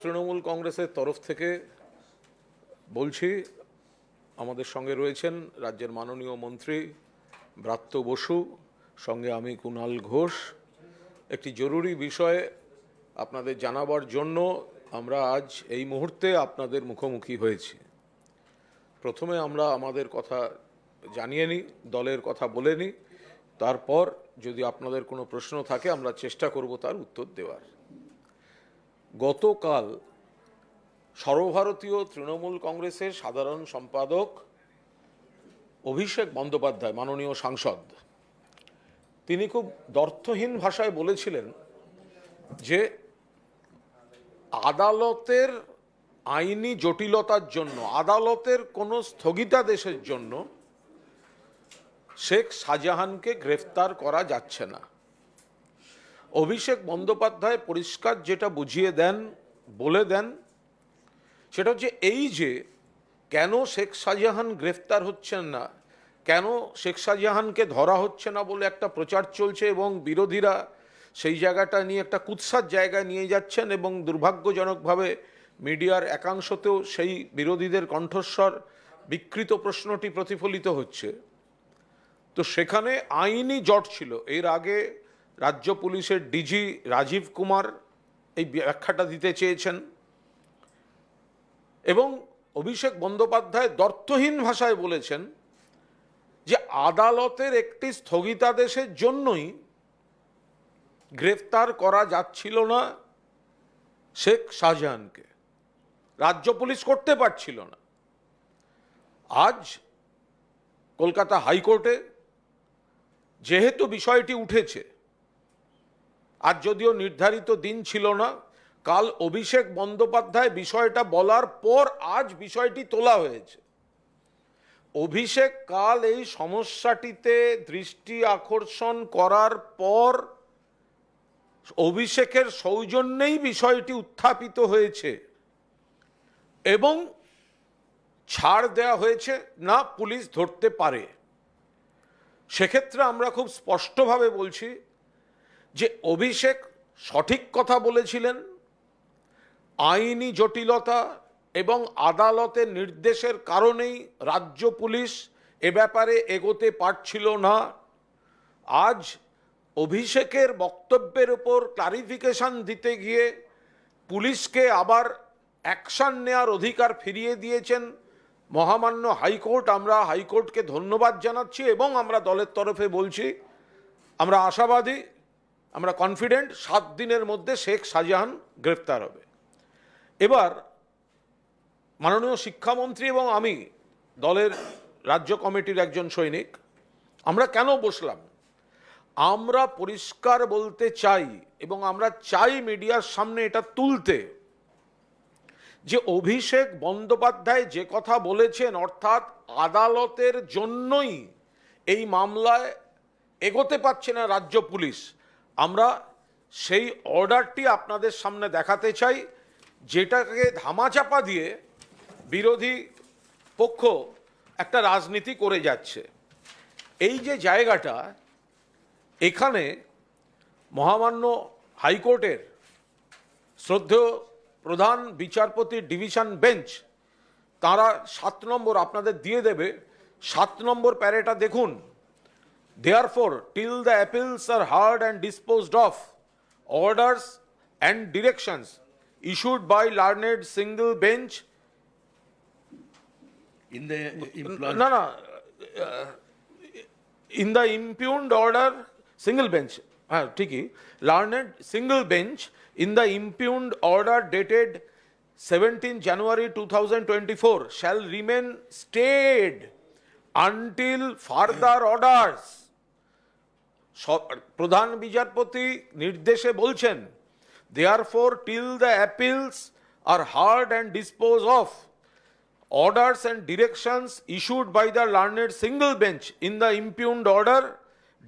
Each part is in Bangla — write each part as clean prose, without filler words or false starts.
তৃণমূল কংগ্রেসের তরফ থেকে বলছি, আমাদের সঙ্গে রয়েছেন রাজ্যের মাননীয় মন্ত্রী ব্রাত্য বসু, সঙ্গে আমি কুণাল ঘোষ। একটি জরুরি বিষয়ে আপনাদের জানাবার জন্য আমরা আজ এই মুহূর্তে আপনাদের মুখোমুখি হয়েছি। প্রথমে আমরা আমাদের কথা জানিয়ে নিই, দলের কথা বলে নিই, তারপর যদি আপনাদের কোনো প্রশ্ন থাকে আমরা চেষ্টা করব তার উত্তর দেওয়ার। গতকাল সর্বভারতীয় তৃণমূল কংগ্রেসের সাধারণ সম্পাদক অভিষেক বন্দ্যোপাধ্যায়, মাননীয় সাংসদ, তিনি খুব দ্ব্যর্থহীন ভাষায় বলেছিলেন যে আদালতের আইনি জটিলতার জন্য, আদালতের কোনো স্থগিতাদেশের জন্য শেখ শাহজাহানকে গ্রেফতার করা যাচ্ছে না। অভিষেক বন্দ্যোপাধ্যায় পরিষ্কার যেটা বুঝিয়ে দেন, বলে দেন, সেটা হচ্ছে এই যে কেন শেখ শাহজাহান গ্রেফতার হচ্ছেন না, কেন শেখ শাহজাহানকে ধরা হচ্ছে না বলে একটা প্রচার চলছে এবং বিরোধীরা সেই জায়গাটা নিয়ে একটা কুৎসার জায়গায় নিয়ে যাচ্ছেন এবং দুর্ভাগ্যজনকভাবে মিডিয়ার একাংশতেও সেই বিরোধীদের কণ্ঠস্বর বিকৃত প্রশ্নটি প্রতিফলিত হচ্ছে। তো সেখানে আইনি জট ছিল। এর আগে রাজ্য পুলিশের ডিজি রাজীব কুমার এই ব্যাখ্যাটা দিতে চেয়েছেন এবং অভিষেক বন্দ্যোপাধ্যায় দ্ব্যর্থহীন ভাষায় বলেছেন যে আদালতের একটি স্থগিতাদেশের জন্যই গ্রেফতার করা যাচ্ছিল না শেখ শাহজাহানকে, রাজ্য পুলিশ করতে পারছিল না। আজ কলকাতা হাইকোর্টে যেহেতু বিষয়টি উঠেছে, আজ যদিও নির্ধারিত দিন ছিল না, কাল অভিষেক বন্দ্যোপাধ্যায় বিষয়টা বলার পর আজ বিষয়টি তোলা হয়েছে। অভিষেক কাল এই সমস্যাটিতে দৃষ্টি আকর্ষণ করার পর অভিষেকের সৌজন্যেই বিষয়টি উত্থাপিত হয়েছে এবং ছাড় দেওয়া হয়েছে, না পুলিশ ধরতে পারে। সেক্ষেত্রে আমরা খুব স্পষ্টভাবে বলছি যে অভিষেক সঠিক কথা বলেছিলেন। আইনি জটিলতা এবং আদালতের নির্দেশের কারণেই রাজ্য পুলিশ এ ব্যাপারে এগোতে পারছিল না। আজ অভিষেকের বক্তব্যের উপর ক্লারিফিকেশন দিতে গিয়ে পুলিশকে আবার অ্যাকশন নেওয়ার অধিকার ফিরিয়ে দিয়েছেন মহামান্য হাইকোর্ট। আমরা হাইকোর্টকে ধন্যবাদ জানাচ্ছি এবং আমরা দলের তরফে বলছি আমরা আশাবাদী, আমরা কনফিডেন্ট 7 দিনের মধ্যে শেখ শাহজাহান গ্রেফতার হবে। এবার মাননীয় শিক্ষামন্ত্রী এবং আমি দলের রাজ্য কমিটির একজন সৈনিক, আমরা কেন বসলাম? আমরা পরিষ্কার বলতে চাই এবং আমরা চাই মিডিয়ার সামনে এটা তুলতে যে অভিষেক বন্দ্যোপাধ্যায় যে কথা বলেছেন, অর্থাৎ আদালতের জন্যই এই মামলায় এগোতে পারছে না রাজ্য পুলিশ, আমরা সেই অর্ডারটি আপনাদের সামনে দেখাতে চাই, যেটাকে ধামাচাপা দিয়ে বিরোধী পক্ষ একটা রাজনীতি করে যাচ্ছে। এই যে জায়গাটা, এখানে মহামান্য হাইকোর্টের শ্রদ্ধেয় প্রধান বিচারপতির ডিভিশন বেঞ্চ, তারা 7 নম্বর আপনাদের দিয়ে দেবে, 7 নম্বর প্যারেটা দেখুন। Therefore, till the appeals are heard and disposed of, orders and directions issued by learned single bench in the in the impugned order, single bench, ঠিকই, learned single bench in the impugned order dated 17 January 2024 shall remain stayed until further orders. প্রধান বিচারপতি নির্দেশে বলছেন, therefore till the appeals are heard and disposed of, orders and directions issued by the learned single bench in the impugned order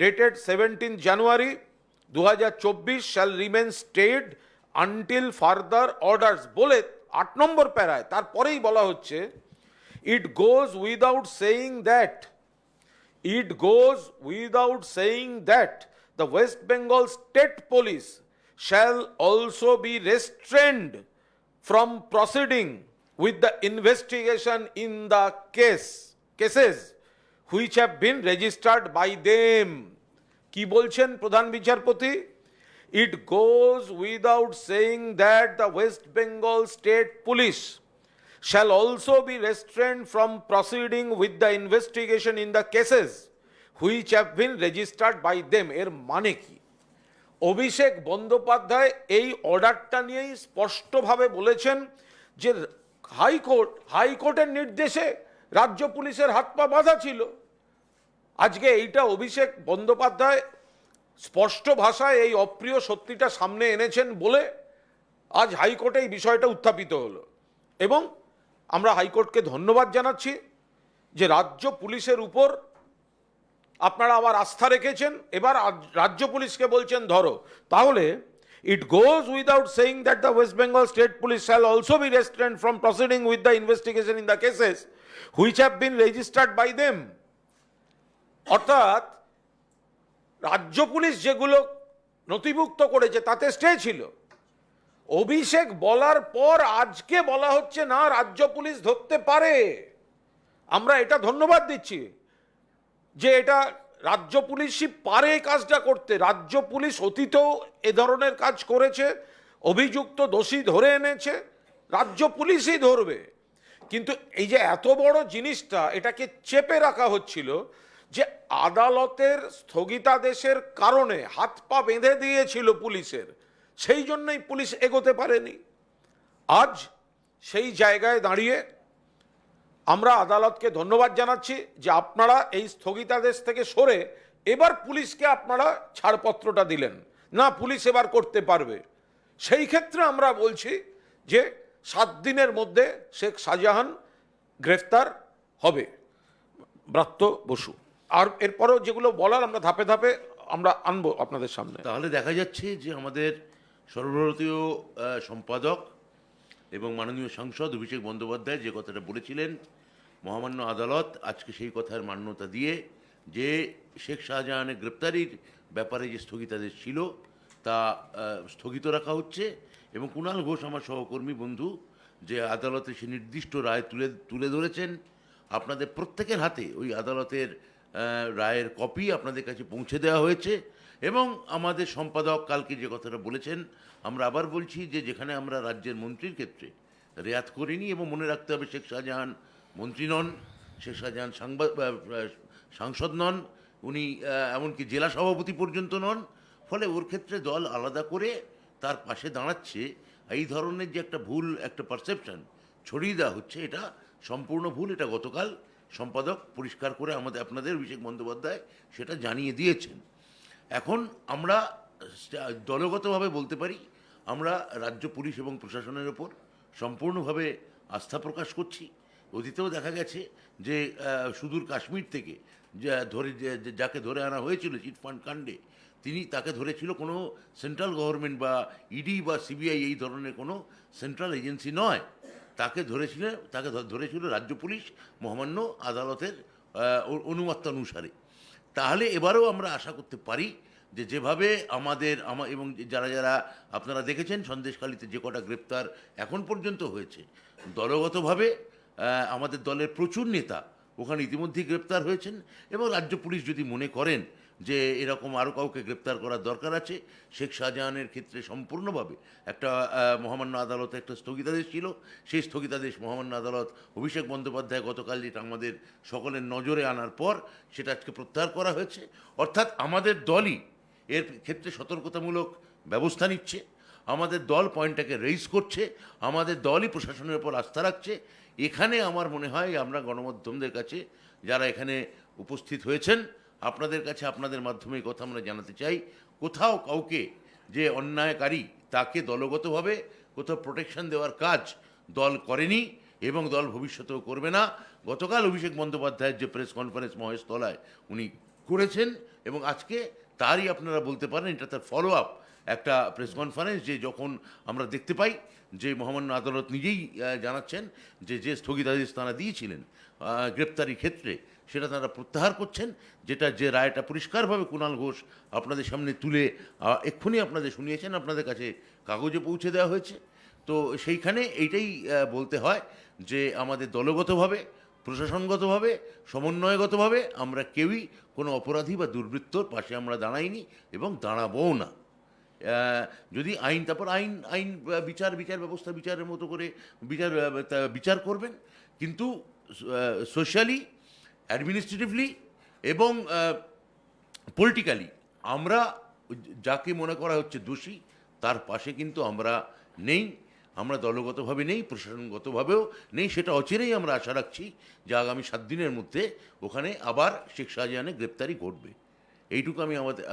dated 17 January 2024 shall remain stayed until further orders বলে 8 নম্বর প্যারায় তারপরেই বলা হচ্ছে, it goes without saying that the West Bengal State Police shall also be restrained from proceeding with the investigation in the cases which have been registered by them. কি বলছেন প্রধান বিচারপতি? It goes without saying that the West Bengal State Police shall also be restrained from proceeding with the investigation in the cases which have been registered by them. এর মানে কি? অভিষেক বন্দ্যোপাধ্যায় এই অর্ডারটা নিয়েই স্পষ্টভাবে বলেছেন যে হাইকোর্টের নির্দেশে রাজ্য পুলিশের হাত পা বাঁধা ছিল। আজকে এইটা অভিষেক বন্দ্যোপাধ্যায় স্পষ্ট ভাষায় এই অপ্রিয় সত্যিটা সামনে এনেছেন বলে আজ হাইকোর্টে এই বিষয়টা উত্থাপিত হলো, এবং আমরা হাইকোর্টকে ধন্যবাদ জানাচ্ছি যে রাজ্য পুলিশের উপর আপনারা আবার আস্থা রেখেছেন, এবার রাজ্য পুলিশকে বলছেন ধরো। তাহলে it goes without saying that the West Bengal State Police shall also be restrained from proceeding with the investigation in the cases which have been registered by them. অর্থাৎ রাজ্য পুলিশ যেগুলো নথিভুক্ত করেছে তাতে স্টে ছিল। অভিষেক বলার পর আজকে বলা হচ্ছে না রাজ্য পুলিশ ধরতে পারে। আমরা এটা ধন্যবাদ দিচ্ছি যে এটা রাজ্য পুলিশই পারে এই কাজটা করতে। রাজ্য পুলিশ অতীতেও এ ধরনের কাজ করেছে, অভিযুক্ত দোষী ধরে এনেছে, রাজ্য পুলিশই ধরবে। কিন্তু এই যে এত বড় জিনিসটা এটাকে চেপে রাখা হচ্ছিল যে আদালতের স্থগিতাদেশের কারণে হাত পা বেঁধে দিয়েছিল পুলিশের, সেই জন্যই পুলিশ এগোতে পারেনি। আজ সেই জায়গায় দাঁড়িয়ে আমরা আদালতকে ধন্যবাদ জানাচ্ছি যে আপনারা এই স্থগিতাদেশ থেকে সরে এবার পুলিশকে আপনারা ছাড়পত্রটা দিলেন, না পুলিশ এবার করতে পারবে। সেই ক্ষেত্রে আমরা বলছি যে 7 দিনের মধ্যে শেখ শাহজাহান গ্রেফতার হবে। ব্রাত্য বসু আর এরপরও যেগুলো বলার আমরা ধাপে ধাপে আমরা আনবো আপনাদের সামনে। তাহলে দেখা যাচ্ছে যে আমাদের সর্বভারতীয় সম্পাদক এবং মাননীয় সাংসদ অভিষেক বন্দ্যোপাধ্যায় যে কথাটা বলেছিলেন, মহামান্য আদালত আজকে সেই কথার মান্যতা দিয়ে যে শেখ শাহজাহানের গ্রেপ্তারির ব্যাপারে যে স্থগিতাদেশ ছিল তা স্থগিত রাখা হচ্ছে। এবং কুণাল ঘোষ আমার সহকর্মী বন্ধু যে আদালতে সে নির্দিষ্ট রায় তুলে ধরেছেন, আপনাদের প্রত্যেকের হাতে ওই আদালতের রায়ের কপি আপনাদের কাছে পৌঁছে দেওয়া হয়েছে। এবং আমাদের সম্পাদক কালকে যে কথাটা বলেছেন, আমরা আবার বলছি যে যেখানে আমরা রাজ্যের মন্ত্রীর ক্ষেত্রে রেয়াত করিনি, এবং মনে রাখতে হবে শেখ শাহজাহান মন্ত্রী নন, শেখ শাহজাহান সাংসদ নন, উনি এমনকি জেলা সভাপতি পর্যন্ত নন। ফলে ওর ক্ষেত্রে দল আলাদা করে তার পাশে দাঁড়াচ্ছে, এই ধরনের যে একটা ভুল একটা পারসেপশন ছড়িয়ে দেওয়া হচ্ছে, এটা সম্পূর্ণ ভুল। এটা গতকাল সম্পাদক পরিষ্কার করে আপনাদের অভিষেক বন্দ্যোপাধ্যায় সেটা জানিয়ে দিয়েছেন। এখন আমরা দলগতভাবে বলতে পারি আমরা রাজ্য পুলিশ এবং প্রশাসনের ওপর সম্পূর্ণভাবে আস্থা প্রকাশ করছি। অতীতেও দেখা গেছে যে সুদূর কাশ্মীর থেকে যাকে ধরে আনা হয়েছিল চিটফান্ড কাণ্ডে, তাকে ধরেছিল কোনো সেন্ট্রাল গভর্নমেন্ট বা ইডি বা সিবিআই এই ধরনের কোনো সেন্ট্রাল এজেন্সি নয়, তাকে ধরেছিল রাজ্য পুলিশ মহামান্য আদালতের অনুমতি অনুসারে। তাহলে এবারেও আমরা আশা করতে পারি যে যেভাবে এবং যারা আপনারা দেখেছেন সন্দেশখালিতে যে কটা গ্রেপ্তার এখন পর্যন্ত হয়েছে, দলগতভাবে আমাদের দলের প্রচুর নেতা ওখানে ইতিমধ্যেই গ্রেপ্তার হয়েছেন। এবং রাজ্য পুলিশ যদি মনে করেন যে এরকম আরও কাউকে গ্রেপ্তার করার দরকার আছে, শেখ শাহজাহানের ক্ষেত্রে সম্পূর্ণভাবে একটা মহামান্য আদালতে একটা স্থগিতাদেশ ছিল, সেই স্থগিতাদেশ মহামান্য আদালত অভিষেক বন্দ্যোপাধ্যায় গতকাল যেটা আমাদের সকলের নজরে আনার পর সেটা আজকে প্রত্যাহার করা হয়েছে। অর্থাৎ আমাদের দলই এর ক্ষেত্রে সতর্কতামূলক ব্যবস্থা নিচ্ছে, আমাদের দল পয়েন্টটাকে রেইজ করছে, আমাদের দলই প্রশাসনের উপর আস্থা রাখছে। এখানে আমার মনে হয় আমরা গণমাধ্যমদের কাছে যারা এখানে উপস্থিত হয়েছেন, আপনাদের কাছে আপনাদের মাধ্যমে এই কথা আমরা জানাতে চাই, কোথাও কাউকে যে অন্যায়কারী তাকে দলগতভাবে কোথাও প্রোটেকশন দেওয়ার কাজ দল করেনি এবং দল ভবিষ্যতেও করবে না। গতকাল অভিষেক বন্দ্যোপাধ্যায়ের যে প্রেস কনফারেন্স মহেশতলায় উনি করেছেন, এবং আজকে তারই আপনারা বলতে পারেন এটা তার ফলো আপ একটা প্রেস কনফারেন্স, যে যখন আমরা দেখতে পাই যে মহামান্য আদালত নিজেই জানাচ্ছেন যে স্থগিতাদেশ তারা দিয়েছিলেন গ্রেপ্তারি ক্ষেত্রে সেটা তারা প্রত্যাহার করছেন, যে রায়টা পরিষ্কারভাবে কুণাল ঘোষ আপনাদের সামনে তুলে এক্ষুনি আপনাদের শুনিয়েছেন, আপনাদের কাছে কাগজে পৌঁছে দেওয়া হয়েছে। তো সেইখানে এইটাই বলতে হয় যে আমাদের দলগতভাবে, প্রশাসনগতভাবে, সমন্বয়গতভাবে আমরা কেউই কোনো অপরাধী বা দুর্বৃত্তর পাশে আমরা দাঁড়াইনি এবং দাঁড়াবও না। যদি আইন, তারপর আইন আইন বিচার ব্যবস্থা বিচারের মতো করে বিচার করবেন, কিন্তু সোশ্যালি, অ্যাডমিনিস্ট্রেটিভলি এবং পলিটিক্যালি আমরা যাকে মনে করা হচ্ছে দোষী তার পাশে কিন্তু আমরা নেই। আমরা দলগতভাবে নেই, প্রশাসনগতভাবেও নেই। সেটা অচিরেই আমরা আশা রাখছি যে আগামী 7 দিনের মধ্যে ওখানে আবার শেখ শাহজাহানের গ্রেপ্তারি ঘটবে। এইটুকু আমি আমাদের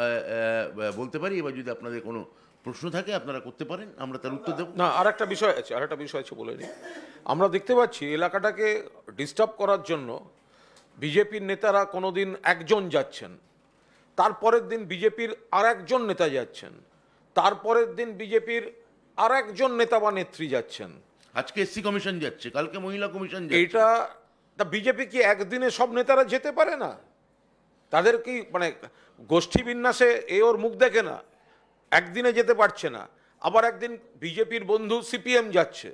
বলতে পারি। এবার যদি আপনাদের কোনো প্রশ্ন থাকে আপনারা করতে পারেন, আমরা তার উত্তর দেব। না, আর একটা বিষয় আছে বলে নিই। আমরা দেখতে পাচ্ছি এলাকাটাকে ডিস্টার্ব করার জন্য বিজেপির নেতারা কোনোদিন একজন যাচ্ছেন, তারপরের দিন বিজেপির আর একজন নেতা যাচ্ছেন, তারপরের দিন বিজেপির আর একজন নেতা বা নেত্রী যাচ্ছেন। আজকে এসসি কমিশন যাচ্ছে, কালকে মহিলা কমিশন যাচ্ছে। এটা তা বিজেপি কি একদিনে সব নেতারা যেতে পারে না? তাদের কি মানে গোষ্ঠী বিন্যাসে এ ওর মুখ দেখে না? একদিনে যেতে পারছে না, আবার একদিন বিজেপির বন্ধু সিপিএম যাচ্ছে।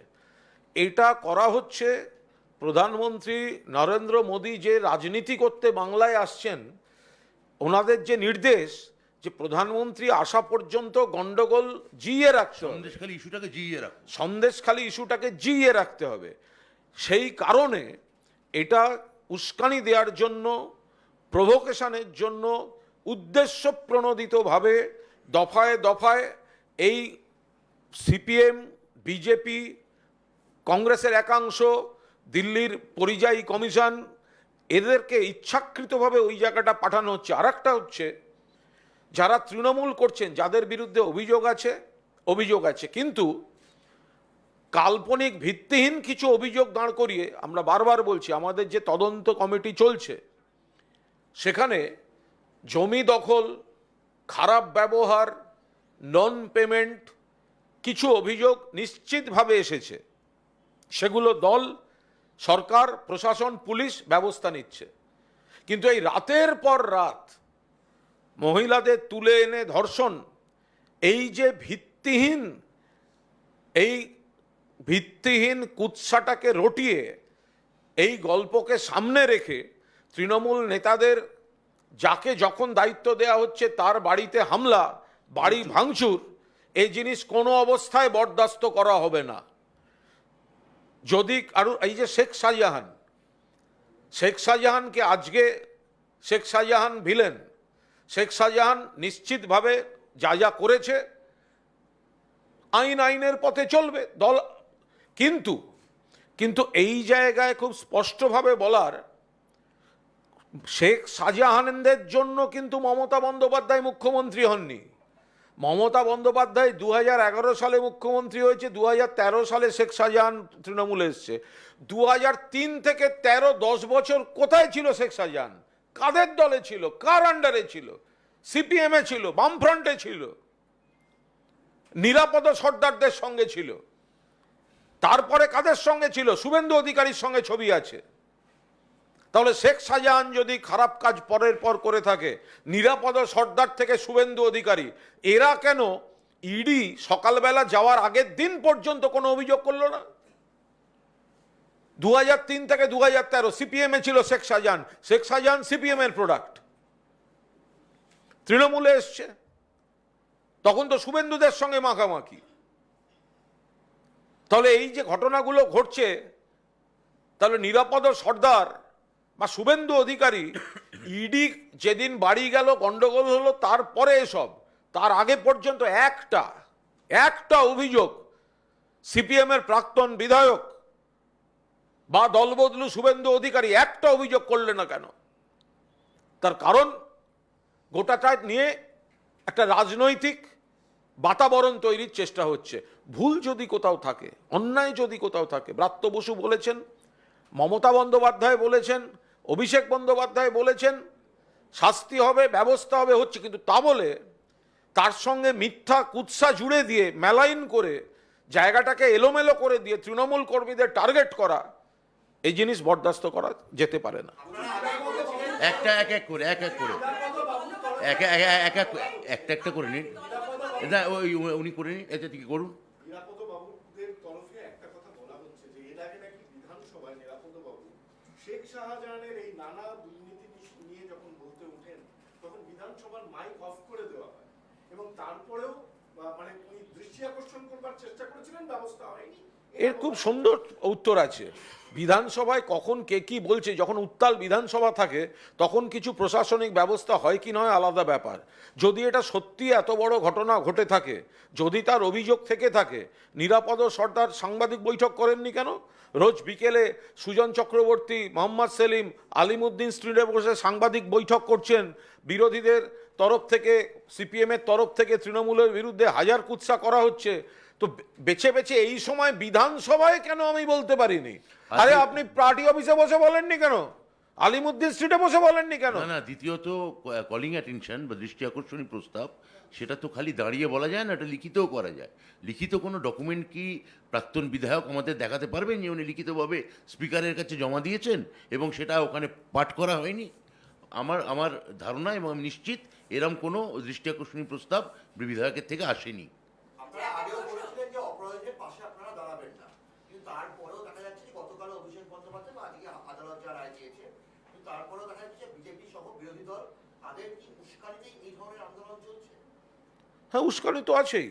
এটা করা হচ্ছে প্রধানমন্ত্রী নরেন্দ্র মোদী যে রাজনীতি করতে বাংলায় আসছেন, ওনাদের যে নির্দেশ যে প্রধানমন্ত্রী আসা পর্যন্ত গন্ডগোল জিইয়ে রাখতে হবে, সন্দেশখালী ইস্যুটাকে জিইয়ে রাখুন, সন্দেশখালী ইস্যুটাকে জিইয়ে রাখতে হবে। সেই কারণে এটা উস্কানি দেওয়ার জন্য, প্রভোকেশনের জন্য উদ্দেশ্য প্রণোদিতভাবে দফায় দফায় এই সিপিএম, বিজেপি, কংগ্রেসের একাংশ, দিল্লির পরিযায়ী কমিশন, এদেরকে ইচ্ছাকৃতভাবে ওই জায়গাটা পাঠানো হচ্ছে। আর একটা হচ্ছে, যারা তৃণমূল করছেন, যাদের বিরুদ্ধে অভিযোগ আছে কিন্তু কাল্পনিক ভিত্তিহীন কিছু অভিযোগ দাঁড় করিয়ে, আমরা বারবার বলছি আমাদের যে তদন্ত কমিটি চলছে সেখানে জমি দখল, খারাপ ব্যবহার, নন পেমেন্ট কিছু অভিযোগ নিশ্চিতভাবে এসেছে। সেগুলো দল, সরকার, প্রশাসন, পুলিশ ব্যবস্থা নিচ্ছে। কিন্তু এই রাতের পর রাত মহিলাদের তুলে এনে ধর্ষণ, এই যে ভিত্তিহীন কুৎসাটাকে রটিয়ে এই গল্পকে সামনে রেখে তৃণমূল নেতাদের যাকে যখন দায়িত্ব দেওয়া হচ্ছে তার বাড়িতে হামলা, বাড়ি ভাঙচুর, এই জিনিস কোনো অবস্থায় বরদাস্ত করা হবে না। যদি আরো এই যে শেখ শাহজাহানকে আজকে শেখ শাহজাহান ভিলেন, শেখ শাহজাহান নিশ্চিতভাবে যা যা করেছে আইনের পথে চলবে দল। কিন্তু এই জায়গায় খুব স্পষ্টভাবে বলার, শেখ শাহজাহানদের জন্য কিন্তু মমতা বন্দ্যোপাধ্যায় মুখ্যমন্ত্রী হননি। মমতা বন্দ্যোপাধ্যায় 2011 সালে মুখ্যমন্ত্রী হয়েছে, 2013 সালে শেখ শাহজাহান তৃণমূলে এসছে। 2003 থেকে 13, 10 বছর কোথায় ছিল শেখ শাহজাহান? কাদের দলে ছিল? কার আন্ডারে ছিল? সিপিএমে ছিল, বামফ্রন্টে ছিল, নিরাপদ সর্দারদের সঙ্গে ছিল। তারপরে কাদের সঙ্গে ছিল? শুভেন্দু অধিকারীর সঙ্গে ছবি আছে। তাহলে শেখ শাহজাহান যদি খারাপ কাজ পরের পর করে থাকে, নিরাপদ সর্দার থেকে শুভেন্দু অধিকারী, এরা কেন ইডি সকালবেলা যাওয়ার আগের দিন পর্যন্ত কোনো অভিযোগ করলো না? 2003 থেকে 2013 সিপিএমে ছিল শেখ শাহজাহান সিপিএম এর প্রোডাক্ট, তৃণমূলে এসছে, তখন তো শুভেন্দুদের সঙ্গে মাখামাখি। তাহলে এই যে ঘটনাগুলো ঘটছে, তাহলে নিরাপদ সর্দার বা শুভেন্দু অধিকারী, ইডি যেদিন বাড়ি গেল গন্ডগোল হলো তারপরে এসব, তার আগে পর্যন্ত একটা অভিযোগ সিপিএম এর প্রাক্তন বিধায়ক বা দলবদলু শুভেন্দু অধিকারী একটা অভিযোগ করলেন না কেন? তার কারণ গোটাটা নিয়ে একটা রাজনৈতিক বাতাবরণ তৈরির চেষ্টা হচ্ছে। ভুল যদি কোথাও থাকে, অন্যায় যদি কোথাও থাকে, ব্রাত্য বসু বলেছেন, মমতা বন্দ্যোপাধ্যায় বলেছেন, অভিষেক বন্দ্যোপাধ্যায় বলেছেন, শাস্তি হবে, ব্যবস্থা হবে, হচ্ছে। কিন্তু তা বলে তার সঙ্গে মিথ্যা কুৎসা জুড়ে দিয়ে, মেলাইন করে, জায়গাটাকে এলোমেলো করে দিয়ে তৃণমূল কর্মীদের টার্গেট করা, এই জিনিস বরদাস্ত করা যেতে পারে না। একটা করে নিন, উনি করে নিন, এটা ঠিক করুন। হয় নিরাপদবাবু, শেখ শাহজাহানের এই নানা দুর্নীতি নিয়ে যখন বলতে ওঠেন তখন বিধানসভার মাইক অফ করে দেওয়া হয় এবং তারপরেও মানে উনি দৃষ্টি আকর্ষণ করবার চেষ্টা করেছিলেন, ব্যবস্থা হয়নি। এর খুব সুন্দর উত্তর আছে। বিধানসভায় কখন কে কি বলছে, যখন উত্তাল বিধানসভা থাকে তখন কিছু প্রশাসনিক ব্যবস্থা হয় কি নয় আলাদা ব্যাপার। যদি এটা সত্যি এত বড় ঘটনা ঘটে থাকে, যদি তার অভিযোগ থেকে থাকে, নিরাপদ সর্দার সাংবাদিক বৈঠক করেননি কেন? রোজ বিকেলে সুজন চক্রবর্তী, মোহাম্মদ সেলিম, আলিমুদ্দিন স্ট্রিটে বসে সাংবাদিক বৈঠক করছেন। বিরোধীদের তরফ থেকে, সিপিএমের তরফ থেকে তৃণমূলের বিরুদ্ধে হাজার কুৎসা করা হচ্ছে। তো বেছে বেছে এই সময় বিধানসভায় কেন আমি বলতে পারিনি? আরে আপনি পার্টি অফিসে বসে বলেননি কেন? আলিমুদ্দিন স্ট্রিটে বসে বলেননি কেন? না না, দ্বিতীয়ত কলিং অ্যাটেনশন বা দৃষ্টি আকর্ষণী প্রস্তাব, সেটা তো খালি দাঁড়িয়ে বলা যায় না, এটা লিখিতও করা যায়। লিখিত কোনো ডকুমেন্ট কি প্রাক্তন বিধায়ক আমাদের দেখাতে পারবেন যে উনি লিখিতভাবে স্পিকারের কাছে জমা দিয়েছেন এবং সেটা ওখানে পাঠ করা হয়নি? আমার ধারণা এবং আমি নিশ্চিত এরম কোনো দৃষ্টি আকর্ষণী প্রস্তাব বিধায়কের থেকে আসেনি। আপনারা আগেও বলেছিলেন যে অপরাধীদের পাশে আপনারা দাঁড়াবেন না, কিন্তু তারপরেও দেখা যাচ্ছে যে গতকাল অভিষেক বন্দ্যোপাধ্যায় বা আজকে আদালত যা রায় দিয়েছে, কিন্তু তারপরেও দেখা যাচ্ছে বিজেপি সহ বিরোধী দল তাদের কি উস্কানিতেই এই ধরনের আন্দোলন চলছে? হ্যাঁ, উস্কানি তো আছেই।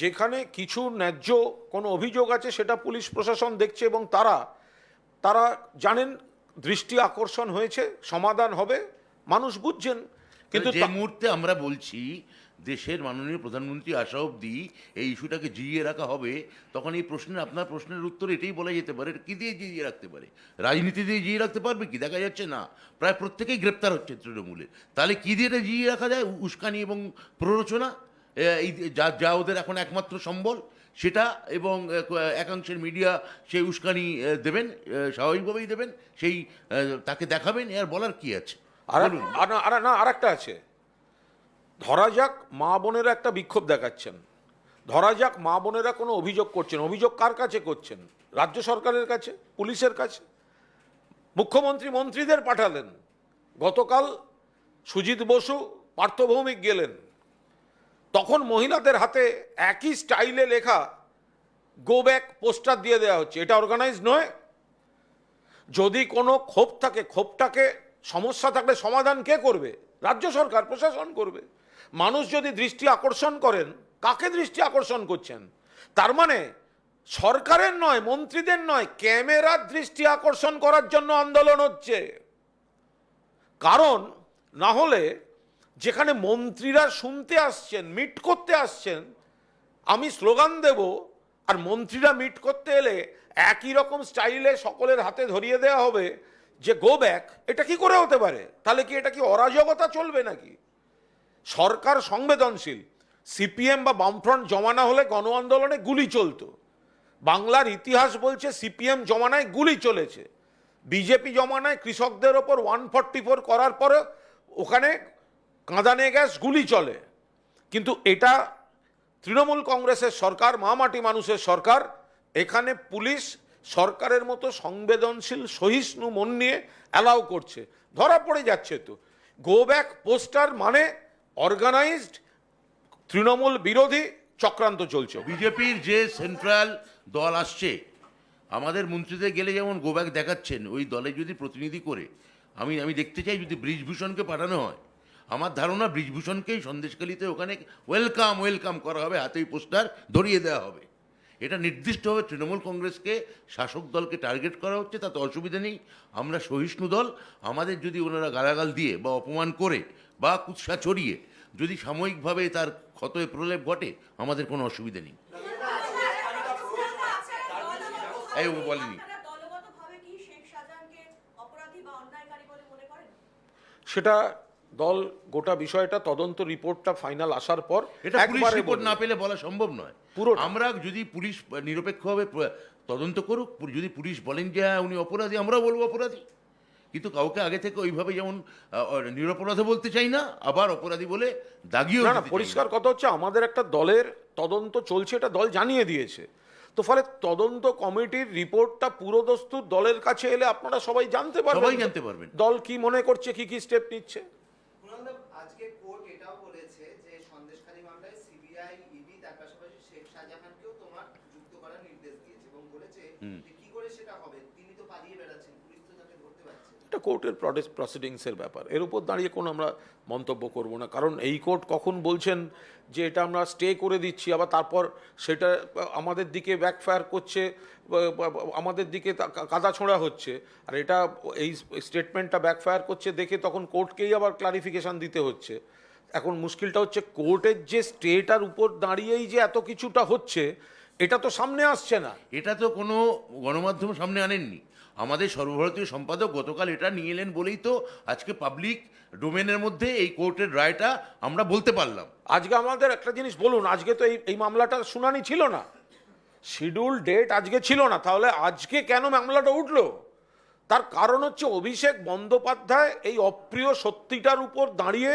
যেখানে কিছু ন্যায্য কোনো অভিযোগ আছে সেটা পুলিশ প্রশাসন দেখছে এবং তারা জানেন দৃষ্টি আকর্ষণ হয়েছে, সমাধান হবে, মানুষ বুঝছেন। কিন্তু যে মুহূর্তে আমরা বলছি দেশের মাননীয় প্রধানমন্ত্রী আসা অবধি এই ইস্যুটাকে জিইয়ে রাখা হবে, তখন এই প্রশ্নের, আপনার প্রশ্নের উত্তর এটাই বলা যেতে পারে, কি দিয়ে জিইয়ে রাখতে পারে? রাজনীতি দিয়ে জিইয়ে রাখতে পারবে কি? দেখা যাচ্ছে না, প্রায় প্রত্যেকেই গ্রেপ্তার হচ্ছে তৃণমূলে। তাহলে কি দিয়ে এটা জিইয়ে রাখা যায়? উস্কানি এবং প্ররোচনা, এই যা ওদের এখন একমাত্র সম্বল সেটা, এবং একাংশের মিডিয়া সেই উস্কানি দেবেন, স্বাভাবিকভাবেই দেবেন, সেই তাকে দেখাবেন, এর বলার কি আছে? আর একটা আছে। ধরা যাক মা বোনেরা একটা বিক্ষোভ দেখাচ্ছেন, ধরা যাক মা বোনেরা কোনো অভিযোগ করছেন। অভিযোগ কার কাছে করছেন? রাজ্য সরকারের কাছে, পুলিশের কাছে। মুখ্যমন্ত্রী মন্ত্রীদের পাঠালেন। গতকাল সুজিত বসু পার্থ ভৌমিক গেলেন, তখন মহিলাদের হাতে একই স্টাইলে লেখা গো ব্যাক পোস্টার দিয়ে দেওয়া হচ্ছে। এটা অর্গানাইজ নয়? যদি কোনো ক্ষোভ থাকে, ক্ষোভটাকে, সমস্যা থাকলে সমাধান কে করবে? রাজ্য সরকার, প্রশাসন করবে। মানুষ যদি দৃষ্টি আকর্ষণ করেন, কাকে দৃষ্টি আকর্ষণ করছেন? তার মানে সরকারের নয়, মন্ত্রীদের নয়, ক্যামেরার দৃষ্টি আকর্ষণ করার জন্য আন্দোলন হচ্ছে। কারণ না হলে যেখানে মন্ত্রীরা শুনতে আসছেন, মিট করতে আসছেন, আমি স্লোগান দেব, আর মন্ত্রীরা মিট করতে এলে একই রকম স্টাইলে সকলের হাতে ধরিয়ে দেওয়া হবে যে গো ব্যাক, এটা কি করে হতে পারে? তাহলে কি এটা কি অরাজকতা চলবে নাকি? সরকার সংবেদনশীল। সিপিএম বা বামফ্রন্ট জমানা হলে গণ আন্দোলনে গুলি চলতো। বাংলার ইতিহাস বলছে সিপিএম জমানায় গুলি চলেছে। বিজেপি জমানায় কৃষকদের ওপর 144 করার পরে ওখানে কাঁদানে গ্যাস গুলি চলে। কিন্তু এটা তৃণমূল কংগ্রেসের সরকার, মামাটি মানুষের সরকার। এখানে পুলিশ সরকারের মতো সংবেদনশীল, সহিষ্ণু মন নিয়ে অ্যালাউ করছে। ধরা পড়ে যাচ্ছে তো। গো ব্যাক পোস্টার মানে অর্গানাইজড তৃণমূল বিরোধী চক্রান্ত চলছে। বিজেপির যে সেন্ট্রাল দল আসছে, আমাদের মন্ত্রীদের গেলে যেমন গোব্যাক দেখাচ্ছেন, ওই দলে যদি প্রতিনিধি করে আমি দেখতে চাই যদি ব্রিজভূষণকে পাঠানো হয়, আমার ধারণা ব্রিজভূষণকেই সন্দেশখালিতে ওখানে ওয়েলকাম করা হবে, হাতেই পোস্টার ধরিয়ে দেওয়া হবে। এটা নির্দিষ্টভাবে তৃণমূল কংগ্রেসকে, শাসক দলকে টার্গেট করা হচ্ছে, তাতে অসুবিধা নেই। আমরা সহিষ্ণু দল। আমাদের যদি ওনারা গালাগাল দিয়ে বা অপমান করে বা কুৎসা ছড়িয়ে যদি সাময়িকভাবে তার ক্ষতয়ে প্রলেপ ঘটে, আমাদের কোনো অসুবিধা নেই। এই ও বলেনি। সেটা দল গোটা বিষয়টা তদন্ত রিপোর্টটা ফাইনাল আসার পর, এটা পুলিশ রিপোর্ট না পেলে বলা সম্ভব নয়। পুরো আমরা যদি পুলিশ নিরপেক্ষভাবে তদন্ত করুক, যদি পুলিশ বলেন যে হ্যাঁ উনি অপরাধী, আমরাও বলবো অপরাধী। কিন্তু কাউকে আগে থেকে ওইভাবে যেমন নিরপরাধ বলতে চাই না, আবার অপরাধী বলে দাগিও না, পরিষ্কার কথা হচ্ছে আমাদের একটা দলের তদন্ত চলছে, এটা দল জানিয়ে দিয়েছে। তো ফলে তদন্ত কমিটির রিপোর্টটা পুরোদস্তুর দলের কাছে এলে আপনারা সবাই জানতে পারবেন দল কি মনে করছে, কি কি স্টেপ নিচ্ছে। আজকে কোর্ট এটাও বলেছে যে সন্দেশখালী মামলায় সিবিআই, ইডি, তার পাশাপাশি শেখ শাহজাহানকেও তোমার যুক্ত করার নির্দেশ দিয়েছে এবং বলেছে যে কি করে সেটা হবে, তিনি তো পালিয়ে বেড়াচ্ছেন, পুলিশ তো তাকে ধরতে পারছে না। এটা কোর্টের প্রসিডিংসের ব্যাপার, এর উপর দাঁড়িয়ে কোনো আমরা মন্তব্য করব না। কারণ এই কোর্ট কখন বলছেন যে এটা আমরা স্টে করে দিচ্ছি, আবার তারপর সেটা আমাদের দিকে ব্যাকফায়ার করছে, আমাদের দিকে কাদা ছোঁড়া হচ্ছে, আর এটা এই স্টেটমেন্টটা ব্যাকফায়ার করছে দেখে তখন কোর্টকেই আবার ক্লারিফিকেশন দিতে হচ্ছে। এখন মুশকিলটা হচ্ছে কোর্টের যে স্টেটার উপর দাঁড়িয়েই যে এত কিছুটা হচ্ছে, এটা তো সামনে আসছে না। এটা তো কোনো গণমাধ্যম সামনে আনেননি, আমাদের সর্বভারতীয় সম্পাদক গতকাল এটা নিয়ে এলেন বলেই তো আজকে পাবলিক ডোমেনের মধ্যে এই কোর্টের রায়টা আমরা বলতে পারলাম। আজকে আমাদের একটা জিনিস বলুন, আজকে তো এই মামলাটার শুনানি ছিল না, শিডিউল ডেট আজকে ছিল না, তাহলে আজকে কেন মামলাটা উঠলো? তার কারণ হচ্ছে অভিষেক বন্দ্যোপাধ্যায় এই অপ্রিয় সত্যিটার উপর দাঁড়িয়ে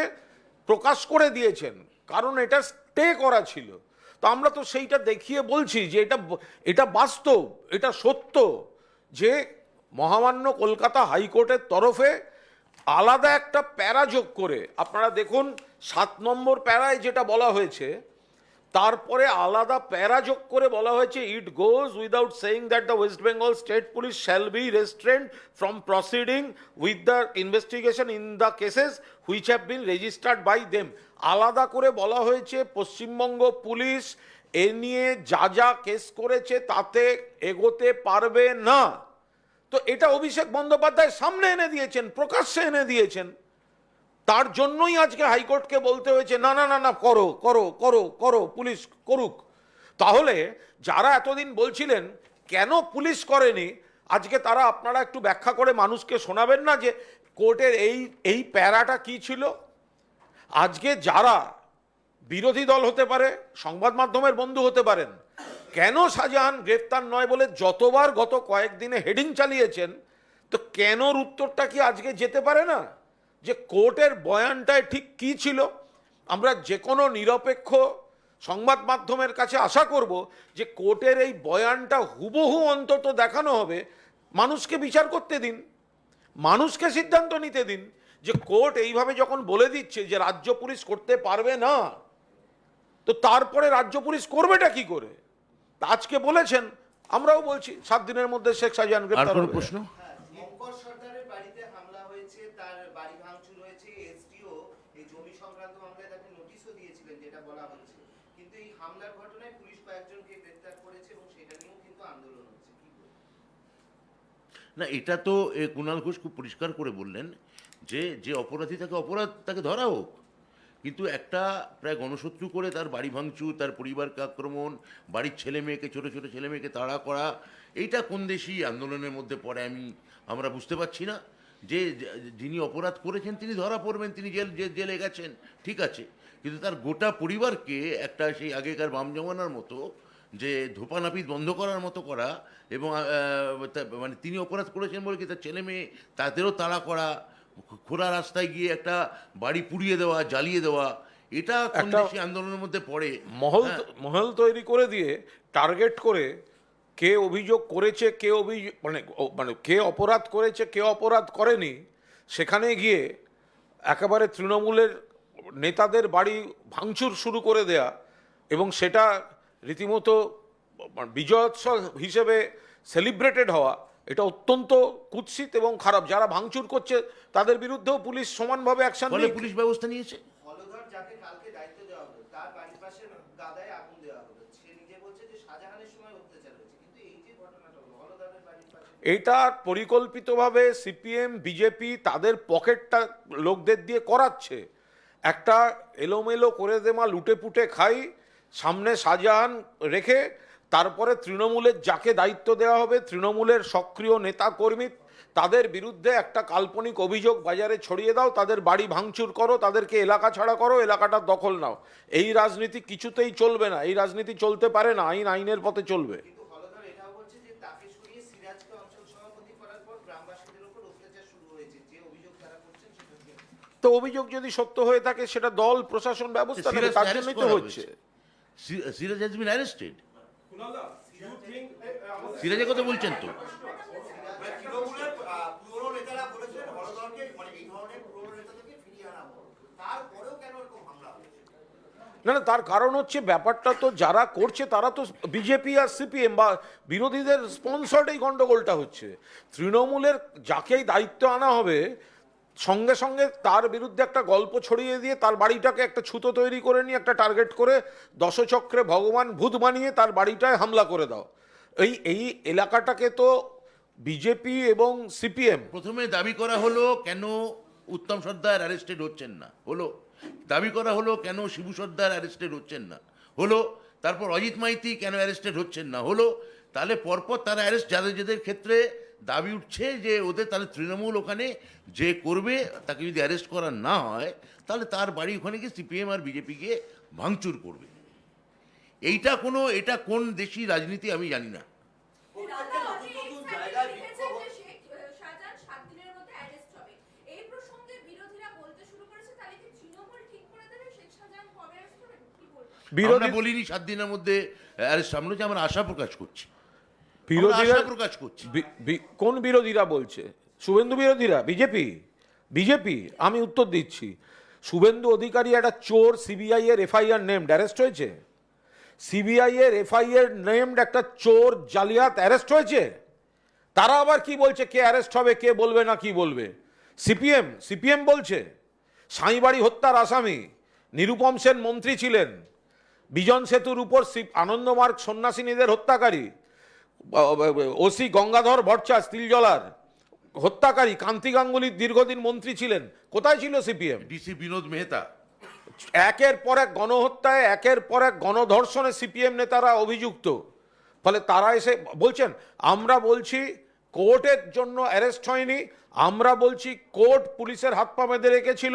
প্রকাশ করে দিয়েছেন, কারণ এটা স্টে করা ছিল। তো আমরা তো সেইটা দেখিয়ে বলছি যে এটা বাস্তব, এটা সত্য যে মহামান্য কলকাতা হাইকোর্টের তরফে আলাদা একটা প্যারা যোগ করে, আপনারা দেখুন 7 নম্বর প্যারায় যেটা বলা হয়েছে, তারপরে আলাদা প্যারা যোগ করে বলা হয়েছে it goes without saying that the West Bengal state police shall be restrained from proceeding with the investigation in the cases which have been registered by them. আলাদা করে বলা হয়েছে পশ্চিমবঙ্গ পুলিশ এ নিয়ে যা যা কেস করেছে তাতে এগোতে পারবে না। তো এটা অভিষেক বন্দ্যোপাধ্যায় সামনে এনে দিয়েছেন, প্রকাশ্যে এনে দিয়েছেন, তার জন্যই আজকে হাইকোর্টকে বলতে হয়েছে না না না না করো করো করো করো, পুলিশ করুক। তাহলে যারা এতদিন বলছিলেন কেন পুলিশ করেনি, আজকে তারা আপনারা একটু ব্যাখ্যা করে মানুষকে শোনাবেন না যে কোর্টের এই প্যারাটা কি ছিল? আজকে যারা বিরোধী দল হতে পারে, সংবাদ মাধ্যমের বন্ধু হতে পারেন, কেন শাহজাহান গ্রেফতার নয় বলে যতবার গত কয়েকদিনে হেডিং চালিয়েছেন, তো কেনর উত্তরটা কি আজকে যেতে পারে না যে কোর্টের বয়ানটায় ঠিক কি ছিল? আমরা যে কোনো নিরপেক্ষ সংবাদ মাধ্যমের কাছে আশা করব যে কোর্টের এই বয়ানটা হুবহু অন্তত দেখানো হবে, মানুষকে বিচার করতে দিন, মানুষকে সিদ্ধান্ত নিতে দিন যে কোর্ট এইভাবে যখন বলে দিচ্ছে যে রাজ্য পুলিশ করতে পারবে না, তো তারপরে রাজ্য পুলিশ করবেটা কি করে? আজকে বলেছেন, আমরাও বলছি 7 দিনের মধ্যে শেখ শাহজাহান আর গ্রেফতার কোনো হবে। প্রশ্ন? শঙ্কর সর্দারের বাড়িতে হামলা হয়েছে, তার বাড়ি ভাঙচুর হয়েছে, এসডিও এই জমি সংক্রান্ত মামলায় তাকে নোটিশও দিয়েছিলেন যেটা বলা হচ্ছে, কিন্তু এই হামলার ঘটনায় পুলিশ কয়েকজনকে গ্রেফতার করেছে এবং সেটা নিয়েও কিন্তু আন্দোলন হচ্ছে, কি বলবেন? না, এটা তো কুণাল ঘোষ খুব পরিষ্কার করে বললেন যে যে অপরাধী তাকে ধরা হোক, কিন্তু একটা প্রায় গণশত্রু করে তার বাড়ি ভাঙচুর, তার পরিবারকে আক্রমণ, বাড়ির ছেলে মেয়েকে, ছোটো ছোটো ছেলে মেয়েকে তাড়া করা, এইটা কোন দেশি আন্দোলনের মধ্যে পড়ে আমরা বুঝতে পারছি না। যে যিনি অপরাধ করেছেন তিনি ধরা পড়বেন, তিনি জেলে গেছেন, ঠিক আছে, কিন্তু তার গোটা পরিবারকে একটা সেই আগেকার বাম জমানার মতো যে ধোপানাপিত বন্ধ করার মতো করা, এবং মানে তিনি অপরাধ করেছেন বলে কি তার ছেলে মেয়ে তাদেরও তাড়া করা, খোলা রাস্তায় গিয়ে একটা বাড়ি পুড়িয়ে দেওয়া, জ্বালিয়ে দেওয়া, এটা কোন একটা দেশি আন্দোলনের মধ্যে পড়ে? মহল তৈরি করে দিয়ে টার্গেট করে কে অভিযোগ করেছে, কে মানে কে অপরাধ করেছে, কে অপরাধ করেনি, সেখানে গিয়ে একেবারে তৃণমূলের নেতাদের বাড়ি ভাঙচুর শুরু করে দেয়া এবং সেটা রীতিমতো বিজয়োৎসব হিসেবে সেলিব্রেটেড হওয়া, এটা অত্যন্ত কুৎসিত এবং খারাপ। যারা ভাঙচুর করছে তাদের বিরুদ্ধেও পুলিশ সমানভাবে অ্যাকশন ফলে পুলিশ ব্যবস্থা নিয়েছে। হলধর যাকে কালকে দায়িত্ব দেওয়া হলো, তার বাড়ির পাশে গাদায় আগুন দেওয়া হলো, সে নিজে বলছে যে শাহজাহানের সময় অত্যাচার হয়েছে, কিন্তু এই যে ঘটনাটা হলো হলধরের বাড়ির পাশে, এইটা পরিকল্পিতভাবে সিপিএম বিজেপি তাদের পকেটটা লোকদের দিয়ে করাচ্ছে। একটা এলোমেলো করে দেমা লুটে পুটে খাই সামনে শাহজাহান রেখে, তারপরে তৃণমূলের যাকে দায়িত্ব দেওয়া হবে, তৃণমূলের সক্রিয় নেতা কর্মী, তাদের বিরুদ্ধে একটা কাল্পনিক অভিযোগ বাজারে ছড়িয়ে দাও, তাদের বাড়ি ভাঙচুর করো, তাদেরকে এলাকা ছাড়া করো, এলাকাটার দখল নাও। এই রাজনীতি কিছুতেই চলবে না, এই রাজনীতি চলতে পারে না, আইনের পথে চলবে। কিন্তু হলধর এটাও বলছে যে তাকে সরিয়ে সিরাজকে অঞ্চল সভাপতি করার পর গ্রামবাসীদের উপর অত্যাচার শুরু হয়েছে, যে অভিযোগ তারা করছেন সেটা নিয়ে। তো অভিযোগ যদি সত্য হয়ে থাকে সেটা দল প্রশাসন ব্যবস্থা নেবে, তার জন্যই তো হচ্ছে। Siraj has been arrested. কুণালদা, you think সিরাজের কথা বলছেন তো? মানে তৃণমূলের পুরনো নেতারা বলেছেন হলধরকে, মানে এই ধরনের পুরনো নেতাদেরকে ফিরিয়ে আনা হোক, তারপরেও কেন এরকম হামলা হয়েছে? না না, তার কারণ হচ্ছে ব্যাপারটা তো যারা করছে তারা তো বিজেপি আর সিপিএম বা বিরোধীদের স্পন্সর্ড এই গন্ডগোলটা হচ্ছে। তৃণমূলের যাকেই দায়িত্ব আনা হবে সঙ্গে সঙ্গে তার বিরুদ্ধে একটা গল্প ছড়িয়ে দিয়ে তার বাড়িটাকে একটা ছুতো তৈরি করে নিয়ে একটা টার্গেট করে দশচক্রে ভগবান ভূত বানিয়ে তার বাড়িটায় হামলা করে দাও। এই এলাকাটাকে তো বিজেপি এবং সিপিএম প্রথমে দাবি করা হলো কেন উত্তম সর্দার অ্যারেস্টেড হচ্ছেন না, হলো। দাবি করা হলো কেন শিবু সর্দার অ্যারেস্টেড হচ্ছেন না, হলো। তারপর অজিত মাইতি কেন অ্যারেস্টেড হচ্ছেন না, হলো। তাহলে পরপর তারা অ্যারেস্ট যাদের ক্ষেত্রে দাবি উঠছে যে ওদের তাহলে তৃণমূল ওখানে যে করবে তাকে যদি অ্যারেস্ট করা না হয় তাহলে তার বাড়ি ওখানে গিয়ে সিপিএম আর বিজেপিকে ভাঙচুর করবে। এটা কোন দেশি রাজনীতি আমি জানি না। প্রত্যেকটা নতুন নতুন জায়গায় বিক্ষোভ হচ্ছে। আমরা বলিনি 7 দিনের মধ্যে অ্যারেস্ট, আমরা যে আমরা আশা প্রকাশ করছি, বিরোধীরা আশা প্রকাশ করছি। কোন বিরোধীরা বলছে? শুভেন্দু বিরোধীরা? বিজেপি? আমি উত্তর দিচ্ছি, শুভেন্দু অধিকারী একটা চোর, সিবিআই এর এফআইআর নেমড অ্যারেস্ট হয়েছে। সিবিআই এর এফআইআর নেমড একটা চোর জালিয়াত অ্যারেস্ট হয়েছে। তারা আবার কি বলছে কে অ্যারেস্ট হবে, কে বলবে না কি বলবে? সিপিএম বলছে সাঁইবাড়ি হত্যার আসামি নিরুপম সেন মন্ত্রী ছিলেন, বিজন সেতুর উপর আনন্দমার্গ সন্ন্যাসিনীদের হত্যাকারী, ওসি গঙ্গাধর ভট্টাচার্য তিলজলার হত্যাকারী কান্তি গাঙ্গুলি দীর্ঘদিন মন্ত্রী ছিলেন। কোথায় ছিল সিপিএম? ডিসি বিনোদ মেহতা। একের পর এক গণহত্যায়, একের পর এক গণধর্ষণে সিপিএম নেতারা অভিযুক্ত। ফলে তারা এসে বলছেন, আমরা বলছি কোর্টের জন্য অ্যারেস্ট হয়নি, আমরা বলছি কোর্ট পুলিশের হাত পা বেঁধে রেখেছিল।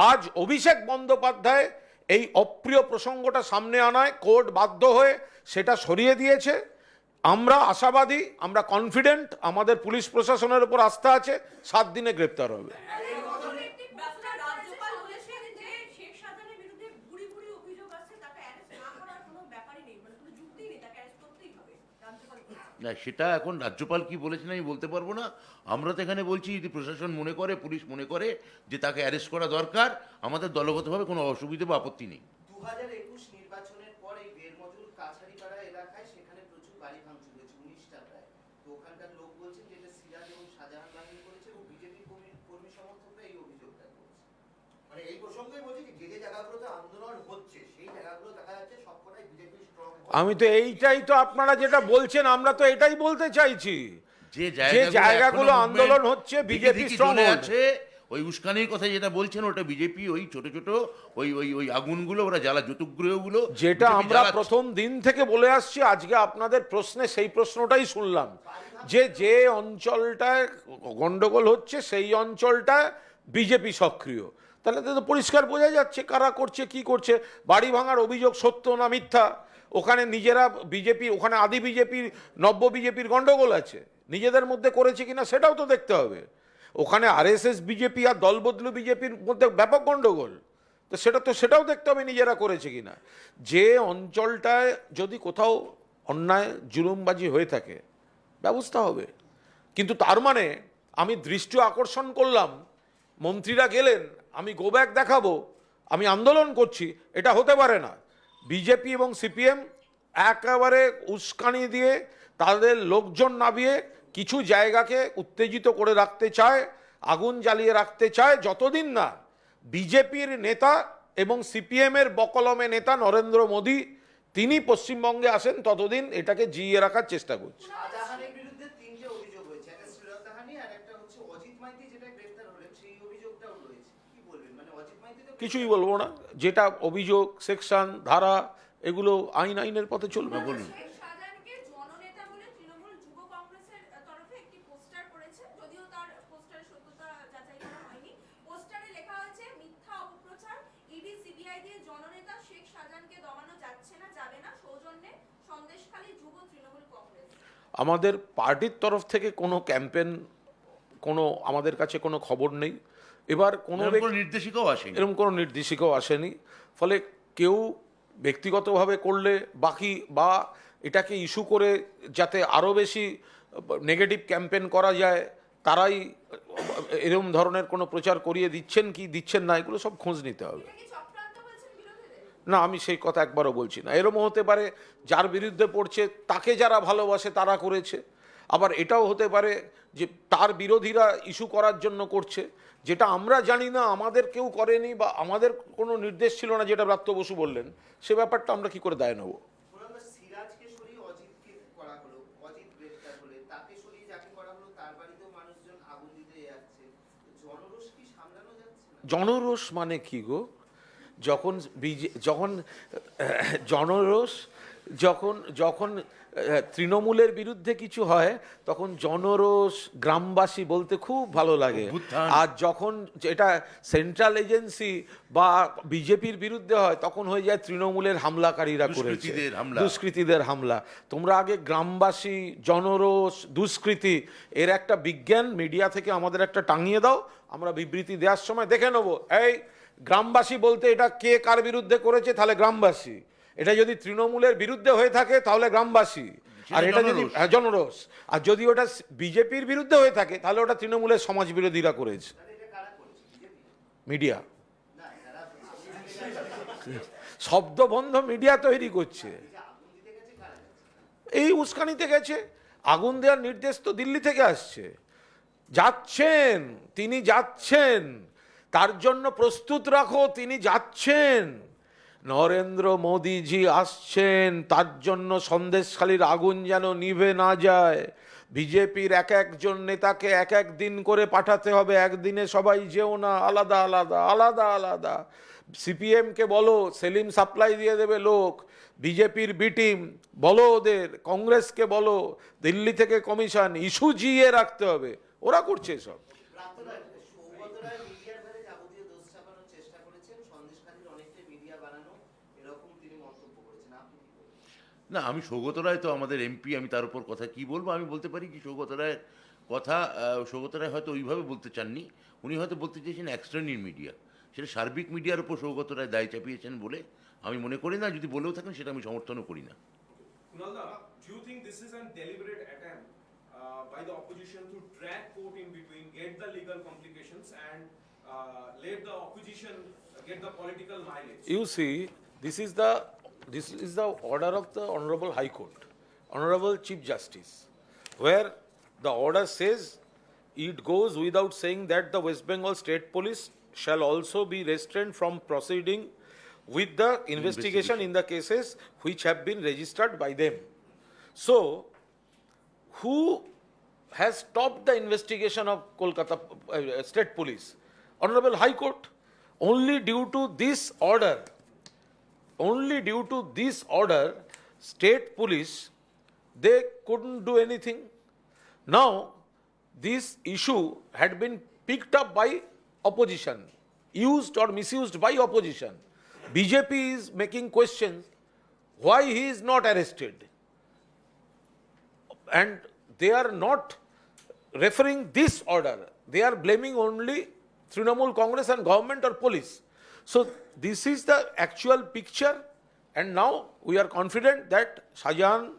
আজ অভিষেক বন্দ্যোপাধ্যায় এই অপ্রিয় প্রসঙ্গটা সামনে আনায় কোর্ট বাধ্য হয়ে সেটা সরিয়ে দিয়েছে। আমরা আশাবাদী, আমরা কনফিডেন্ট, আমাদের পুলিশ প্রশাসনের উপর আস্থা আছে, 7 দিনে গ্রেপ্তার হবে। না, সেটা এখন রাজ্যপাল কি বলেছেন আমি বলতে পারবো না। আমরা তো এখানে বলছি যদি প্রশাসন মনে করে, পুলিশ মনে করে যে তাকে অ্যারেস্ট করা দরকার, আমাদের দলগতভাবে কোনো অসুবিধা বা আপত্তি নেই। 2021 নির্বাচনের পর এই বেরমজুর কাছারিপাড়া এলাকায় সেখানে প্রচুর বাড়ি ভাঙচুর হয়েছে, 19টা প্রায়। তো ওখানকার লোক বলছেন যে এটা সিরাজ এবং শাহজাহান বাহিনী করেছে এবং বিজেপি কর্মী সমর্থকরা এই অভিযোগটা করছে। মানে এই প্রসঙ্গে বলছি যে যে জায়গাগুলোতে আন্দোলন হচ্ছে সেই জায়গাগুলো দেখা যাচ্ছে সবকটাই বিজেপি স্ট্রং। আমি তো এইটাই তো আপনারা যেটা বলছেন আমরা তো এটাই বলতে চাইছি, যে জায়গাগুলো আন্দোলন হচ্ছে বিজেপি স্ট্রং আছে। ওই উস্কানির কথা যেটা বলছেন ওটা বিজেপি, ওই ছোট ছোট ওই আগুনগুলো ওরা জ্বালা জ্যোতিগৃহগুলো যেটা আমরা প্রথম দিন থেকে বলে আসছি। আজকে আপনাদের প্রশ্নে সেই প্রশ্নটাই শুনলাম যে অঞ্চলটায় গন্ডগোল হচ্ছে সেই অঞ্চলটা বিজেপি সক্রিয়। তাহলে তো পরিষ্কার বোঝা যাচ্ছে কারা করছে, কি করছে। বাড়ি ভাঙার অভিযোগ সত্য না মিথ্যা? ওখানে নিজেরা বিজেপি, ওখানে আদি বিজেপির নব্য বিজেপির গন্ডগোল আছে, নিজেদের মধ্যে করেছে কিনা সেটাও তো দেখতে হবে। ওখানে আরএসএস বিজেপি আর দলবদলু বিজেপির মধ্যে ব্যাপক গন্ডগোল, তো সেটাও দেখতে হবে নিজেরা করেছে কিনা। যে অঞ্চলটায় যদি কোথাও অন্যায় জুলুমবাজি হয়ে থাকে ব্যবস্থা হবে। কিন্তু তার মানে আমি দৃষ্টি আকর্ষণ করলাম, মন্ত্রীরা গেলেন, আমি গো ব্যাক দেখাবো, আমি আন্দোলন করছি, এটা হতে পারে না। বিজেপি এবং সিপিএম একেবারে উস্কানি দিয়ে তাদের লোকজন নামিয়ে কিছু জায়গাকে উত্তেজিত করে রাখতে চায়, আগুন জ্বালিয়ে রাখতে চায়। যতদিন না বিজেপির নেতা এবং সিপিএমের বকলমে নেতা নরেন্দ্র মোদী তিনি পশ্চিমবঙ্গে আসেন ততদিন এটাকে জিইয়ে রাখার চেষ্টা করছে। শাহজাহানের বিরুদ্ধে 3টে অভিযোগ হয়েছে, একটা শ্রীলতাহানি আর একটা হচ্ছে অজিত মাইতি যেটা গ্রেফতার হলেন সেই অভিযোগটাও রয়েছে। কি বলবেন? মানে অজিত মাইতি তো কিছুই বলবো না, যেটা অভিযোগ, সেকশন, ধারা, এগুলো আইনের পথে চলবে। বলুন। আমাদের পার্টির তরফ থেকে কোনো ক্যাম্পেন, কোনো আমাদের কাছে কোনো খবর নেই। এবার কোনো নির্দেশিকাও আসেনি, এরকম কোনো নির্দেশিকাও আসেনি। ফলে কেউ ব্যক্তিগতভাবে করলে বাকি বা এটাকে ইস্যু করে যাতে আরও বেশি নেগেটিভ ক্যাম্পেন করা যায়, তারাই এরকম ধরনের কোনো প্রচার করিয়ে দিচ্ছেন কি দিচ্ছেন না, এগুলো সব খোঁজ নিতে হবে। না, আমি সেই কথা একবারও বলছি না। এরকম হতে পারে যার বিরুদ্ধে পড়ছে তাকে যারা ভালোবাসে তারা করেছে, আবার এটাও হতে পারে যে তার বিরোধীরা ইস্যু করার জন্য করছে, যেটা আমরা জানি না, আমাদের কেউ করেনি বা আমাদের কোনো নির্দেশ ছিল না, যেটা ব্রাত্য বসু বললেন, সে ব্যাপারটা আমরা কি করে দায় নেব? বললাম সিরাজকে সরিয়ে অজিতকে করা হলো, অজিত গ্রেপ্তার হলে তাকে সরিয়ে যাকে করা হলো তার বাড়িতেও মানুষজন আগুন দিতে যাচ্ছে, জনরোষ কি সামলানো যাচ্ছে না? জনরোষ মানে কি গো? যখন জনরোষ, যখন যখন তৃণমূলের বিরুদ্ধে কিছু হয় তখন জনরোষ গ্রামবাসী বলতে খুব ভালো লাগে, অভ্যুত্থান। আর যখন এটা সেন্ট্রাল এজেন্সি বা বিজেপির বিরুদ্ধে হয় তখন হয়ে যায় তৃণমূলের হামলাকারীরা করেছে, দুষ্কৃতীদের হামলা। দুষ্কৃতীদের হামলা। তোমরা আগে গ্রামবাসী, জনরোষ, দুষ্কৃতি এর একটা বিজ্ঞান মিডিয়া থেকে আমাদের একটা টাঙিয়ে দাও, আমরা বিবৃতি দেওয়ার সময় দেখে নেবো এই গ্রামবাসী বলতে এটা কে কার বিরুদ্ধে করেছে, তাহলে গ্রামবাসী। এটা যদি তৃণমূলের বিরুদ্ধে হয়ে থাকে তাহলে গ্রামবাসী, আর সেটা এটা যদি জনরোষ। জনরোষ, আর যদি ওটা বিজেপির বিরুদ্ধে হয়ে থাকে তাহলে ওটা তৃণমূলের সমাজ বিরোধীরা করেছে। তাহলে এটা কারা করেছে? বিজেপি? মিডিয়া না, এরা শব্দবন্ধ মিডিয়া তৈরি করছে। যে আগুন দিতে গেছে কারা যাচ্ছে? এই উস্কানিতে গেছে, আগুন দেওয়ার নির্দেশ তো দিল্লি থেকে আসছে, যাচ্ছেন, তিনি যাচ্ছেন, তার জন্য প্রস্তুত রাখো, তিনি যাচ্ছেন। নরেন্দ্র মোদীজি আসছেন, তার জন্য সন্দেশখালির আগুন যেন নিভে না যায়। বিজেপির এক একজন নেতাকে এক এক দিন করে পাঠাতে হবে, একদিনে সবাই যেও না, আলাদা আলাদা আলাদা আলাদা। সিপিএমকে বলো সেলিম সাপ্লাই দিয়ে দেবে লোক, বিজেপির বি টিম বলো, ওদের কংগ্রেসকে বলো, দিল্লি থেকে কমিশন ইস্যু জিয়ে রাখতে হবে, ওরা করছে সব। সৌগত রায় মিডিয়ার ঘরে যাবতীয় দোষ চাপানোর চেষ্টা করেছেন, সন্দেশখালীর অনেকটাই মিডিয়া বানানো, এরকম তিনি মন্তব্য করেছেন, আপনি কি বলবেন? না, আমি সৌগত রায় তো আমাদের এমপি, আমি তার উপর কথা কি বলবো? আমি বলতে পারি কি সৌগত রায়ের কথা, সৌগত রায় হয়তো ওইভাবে বলতে চাননি, উনি হয়তো বলতে চেয়েছেন এক্সটার্নাল মিডিয়া, সেটা সার্বিক মিডিয়ার উপর সৌগত রায় দায় চাপিয়েছেন বলে আমি মনে করি না। যদি বলেও থাকেন সেটা আমি সমর্থনও করি না। Kunalda, do you think this is a deliberate attempt by the opposition to drag court in between, get the legal complications, and let the opposition get the political mileage? You see, this is the order of the Honorable High Court, Honorable Chief Justice, where the order says, it goes without saying that the West Bengal State Police shall also be restrained from proceeding with the investigation in the cases which have been registered by them. So, who has stopped the investigation of Kolkata State Police? Honorable High Court. Only due to this order, State Police, they couldn't do anything. Now, this issue had been picked up by opposition, used or misused by opposition. BJP is making questions why he is not arrested, and they are not referring this order, they are blaming only Trinamool Congress and government or police. So this is the actual picture, and now we are confident that Shahjahan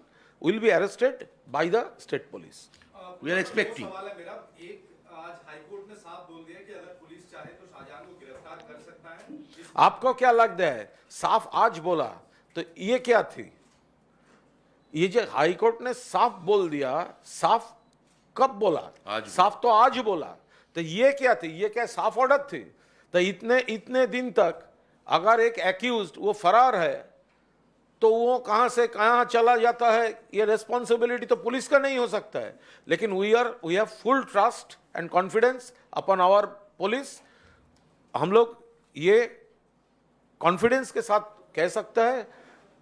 will be arrested by the state police. We are expecting. दो सवाल है मेरा, एक, आज हाईकोर्ट ने साफ बोल दिया कि अगर पुलिस चाहे तो शाहजहां को गिरफ्तार कर सकता है। आपको क्या लगता है, साफ आज बोला तो ये क्या थी? ये जो हाई कोर्ट ने साफ बोल दिया, साफ कब बोला? आज। साफ तो आज बोला, तो ये क्या थी? ये क्या साफ ऑर्डर थी? तो इतने दिन तक अगर एक एक्यूज्ड वो फरार है तो वो कहां से कहां चला जाता है, ये रेस्पॉन्सिबिलिटी तो पुलिस का नहीं हो सकता है। लेकिन we have full trust and confidence upon our police. हम लोग ये कॉन्फिडेंस के साथ कह सकता है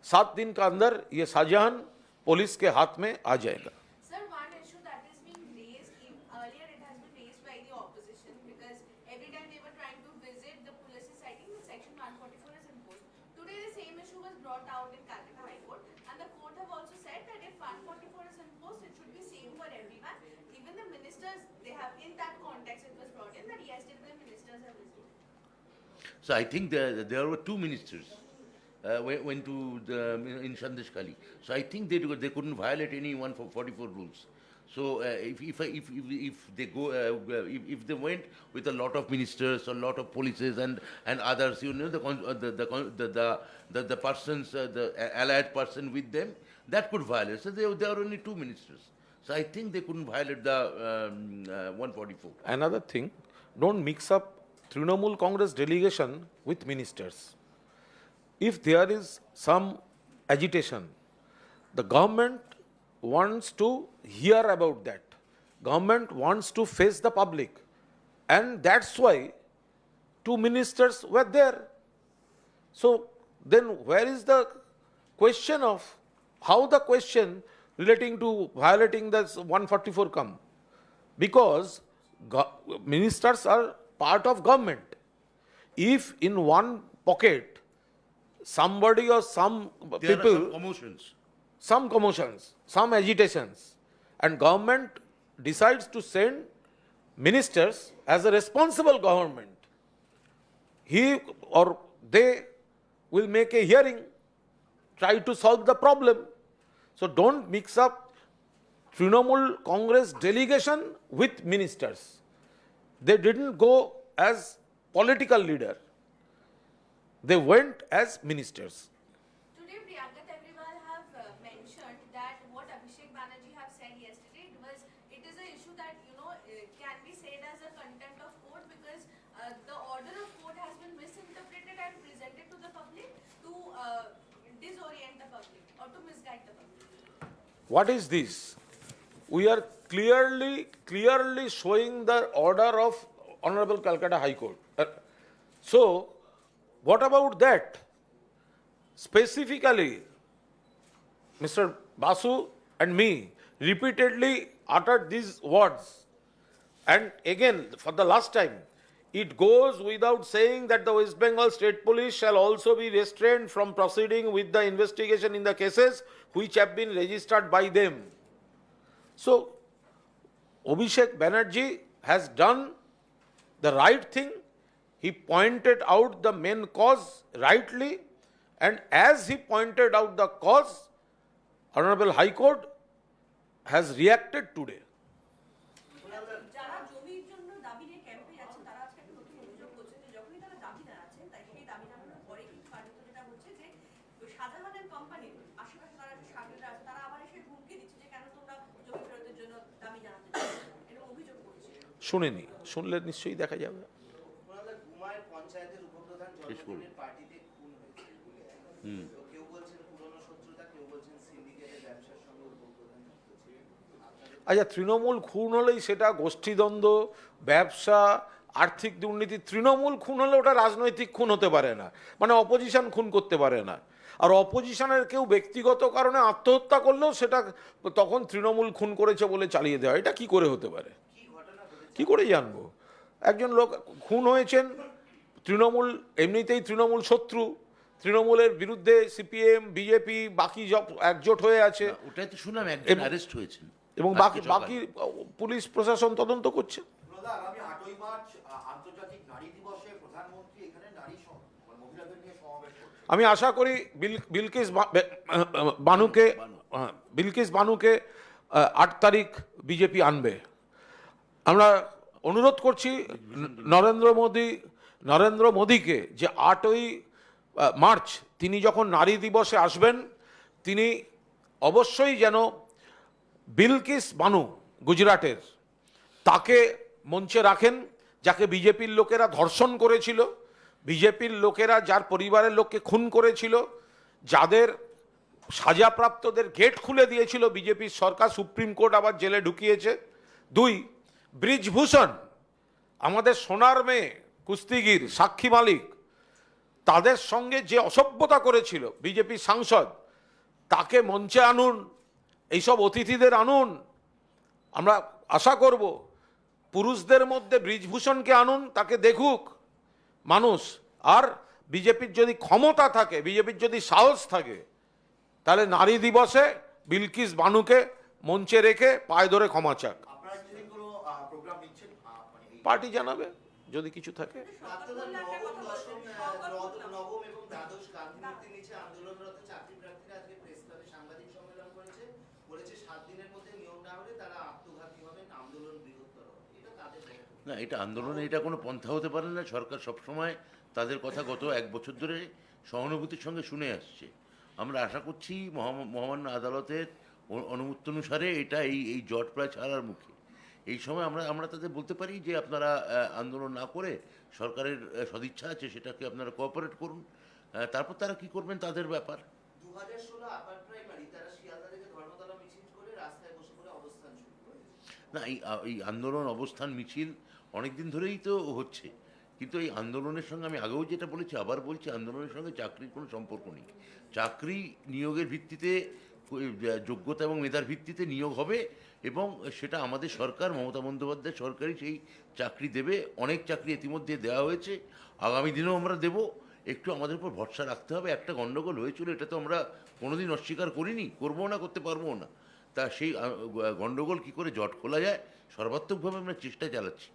7 दिन का अंदर ये शाहजहान पुलिस के हाथ में आ जाएगा। Sir, one issue that is being raised, earlier it has been raised by the opposition because every time they were trying to visit, the police is citing that section 144 is imposed. Today the same issue was brought out in Calcutta High Court, and the court have also said that if 144 is imposed, it should be same for everyone. Even the ministers, they have, in that context it was brought in that yesterday the ministers have visited. So I think there were two ministers went to in Sandeshkhali. So I think they couldn't violate any 144 rules. So if they go, if they went with a lot of ministers, a lot of polices and others, you know, the persons, the allied person with them, that could violate. So there are only 2 ministers. So I think they couldn't violate the 144. Another thing, don't mix up Trinamool Congress delegation with ministers. If there is some agitation, the government wants to hear about that. Government wants to face the public. And that's why 2 ministers were there. So then where is the question of how the question relating to violating this 144 come? Because ministers are part of government. If in one pocket somebody or some There are people, some commotions. some agitations, and government decides to send ministers as a responsible government, he or they will make a hearing, try to solve the problem. So don't mix up Trinamool Congress delegation with ministers. They didn't go as political leader. They went as ministers. Today, Priyanka Temrewal have mentioned that what Abhishek Banerjee have said yesterday it is an issue that can be said as a contempt of court because the order of court has been misinterpreted and presented to the public to disorient the public or to misguide the public. What is this? We are clearly showing the order of Honorable Calcutta High Court. So, what about that? Specifically, Mr. Basu and me repeatedly uttered these words. And again, for the last time, it goes without saying that the West Bengal State Police shall also be restrained from proceeding with the investigation in the cases which have been registered by them. So, Abhishek Banerjee has done the right thing. He pointed out the main cause rightly, and as he pointed out the cause, Honorable High Court has reacted today. যারা জমির জন্য দাবি নিয়ে ক্যাম্পে যাচ্ছেন তারা আজকে একটা নতুন অভিযোগ করছেন যে যখনই তারা দাবি জানাচ্ছেন তাই সেই দাবি জানানোর পরে কিন্তু কার্যত যেটা হচ্ছে যে শাহজাহানের কোম্পানির আশেপাশে তারা যে সাগরেরা আছে তারা আবার এসে হুমকি দিচ্ছে যে কেন তোমরা জমি ফেরতের জন্য দাবি জানাতে চাচ্ছ এরকম অভিযোগ করছে। শুনেনি, শুনলে নিশ্চয়ই দেখা যাবে। ঘুমায় পঞ্চায়েতের উপপ্রধান জন্মদিনের পার্টিতে খুন হয়েছে তো কেউ বলছেন পুরনো শত্রুতা, কেউ বলছেন সিন্ডিকেটের ব্যবসার সঙ্গে উপপ্রধান যুক্ত ছিলেন। আচ্ছা, তৃণমূল খুন হলেই সেটা গোষ্ঠীদ্বন্দ্ব, ব্যবসা, আর্থিক দুর্নীতি। তৃণমূল খুন হলে ওটা রাজনৈতিক খুন হতে পারে না, মানে অপোজিশন খুন করতে পারে না। আর অপোজিশনের কেউ ব্যক্তিগত কারণে আত্মহত্যা করলেও সেটা তখন তৃণমূল খুন করেছে বলে চালিয়ে দেওয়া, এটা কি করে হতে পারে? কি করে জানবো? একজন লোক খুন হয়েছেন, তৃণমূল এমনিতেই তৃণমূল শত্রু, তৃণমূলের বিরুদ্ধে সিপিএম বিজেপি বাকি একজোট হয়ে আছে, ওটাই তো শুনলাম একজন অ্যারেস্ট হয়েছেন এবং বাকি পুলিশ প্রশাসন তদন্ত করছে। আগামী 8ই মার্চ আন্তর্জাতিক নারী দিবসে প্রধানমন্ত্রী এখানে মহিলাদের নিয়ে সমাবেশ করছেন। আমি আশা করি বিলকিস বানুকে 8 তারিখ বিজেপি আনবে। আমরা অনুরোধ করছি নরেন্দ্র মোদীকে যে 8ই মার্চ তিনি যখন নারী দিবসে আসবেন, তিনি অবশ্যই যেন বিলকিস বানু গুজরাটের তাকে মঞ্চে রাখেন, যাকে বিজেপির লোকেরা ধর্ষণ করেছিল, বিজেপির লোকেরা যার পরিবারের লোককে খুন করেছিল, যাদের সাজাপ্রাপ্তদের গেট খুলে দিয়েছিল বিজেপির সরকার, সুপ্রিম কোর্ট আবার জেলে ঢুকিয়েছে। 2, ব্রিজভূষণ, আমাদের সোনার মেয়ে কুস্তিগির সাক্ষী মালিক, তাদের সঙ্গে যে অসভ্যতা করেছিল বিজেপির সাংসদ, তাকে মঞ্চে আনুন, এইসব অতিথিদের আনুন। আমরা আশা করব পুরুষদের মধ্যে ব্রিজভূষণকে আনুন, তাকে দেখুক মানুষ। আর বিজেপির যদি ক্ষমতা থাকে, বিজেপির যদি সাহস থাকে, তাহলে নারী দিবসে বিলকিস বানুকে মঞ্চে রেখে পায়ে ধরে ক্ষমা চাক। আপনারা কি কোনো প্রোগ্রাম নিচ্ছেন? পার্টি জানাবে যদি কিছু থাকে। প্রাক্তন নবম এবং দ্বাদশ গান্ধী মূর্তির নিচে আন্দোলনরত চাকরি প্রার্থীরা আজকে প্রেস ক্লাবে সাংবাদিক সম্মেলন করেছে। বলেছে 7 দিনের মধ্যে নিয়োগ না হলে তারা না, এটা আন্দোলনে এটা কোনো পন্থা হতে পারে না। সরকার সবসময় তাদের কথা গত 1 বছর ধরে সহানুভূতির সঙ্গে শুনে আসছে। আমরা আশা করছি মহামান্য আদালতের অনুমতি অনুসারে এটা এই জট প্রায় ছাড়ার মুখে। এই সময় আমরা তাদের বলতে পারি যে আপনারা আন্দোলন না করে সরকারের সদিচ্ছা আছে সেটাকে আপনারা কোঅপারেট করুন। তারপর তারা কি করবেন তাদের ব্যাপার। 2016 আপার প্রাইমারি তারা শিয়ালদা থেকে ধর্মতলা মিছিল করে রাস্তায় বসে পড়ে অবস্থান শুরু করেছে। না, এই আন্দোলন অবস্থান মিছিল অনেক দিন ধরেই তো হচ্ছে, কিন্তু এই আন্দোলনের সঙ্গে আমি আগেও যেটা বলেছি আবার বলছি, আন্দোলনের সঙ্গে চাকরির কোনো সম্পর্ক নেই। চাকরি নিয়োগের ভিত্তিতে, যোগ্যতা এবং মেধার ভিত্তিতে নিয়োগ হবে, এবং সেটা আমাদের সরকার, মমতা বন্দ্যোপাধ্যায় সরকারই সেই চাকরি দেবে। অনেক চাকরি ইতিমধ্যে দেওয়া হয়েছে, আগামী দিনেও আমরা দেব। একটু আমাদের উপর ভরসা রাখতে হবে। একটা গণ্ডগোল হয়েছিল, এটা তো আমরা কোনোদিন অস্বীকার করিনি, করবো না, করতে পারবো না। তা সেই গণ্ডগোল কী করে জট খোলা যায় সর্বাত্মকভাবে আমরা চেষ্টা চালাচ্ছি।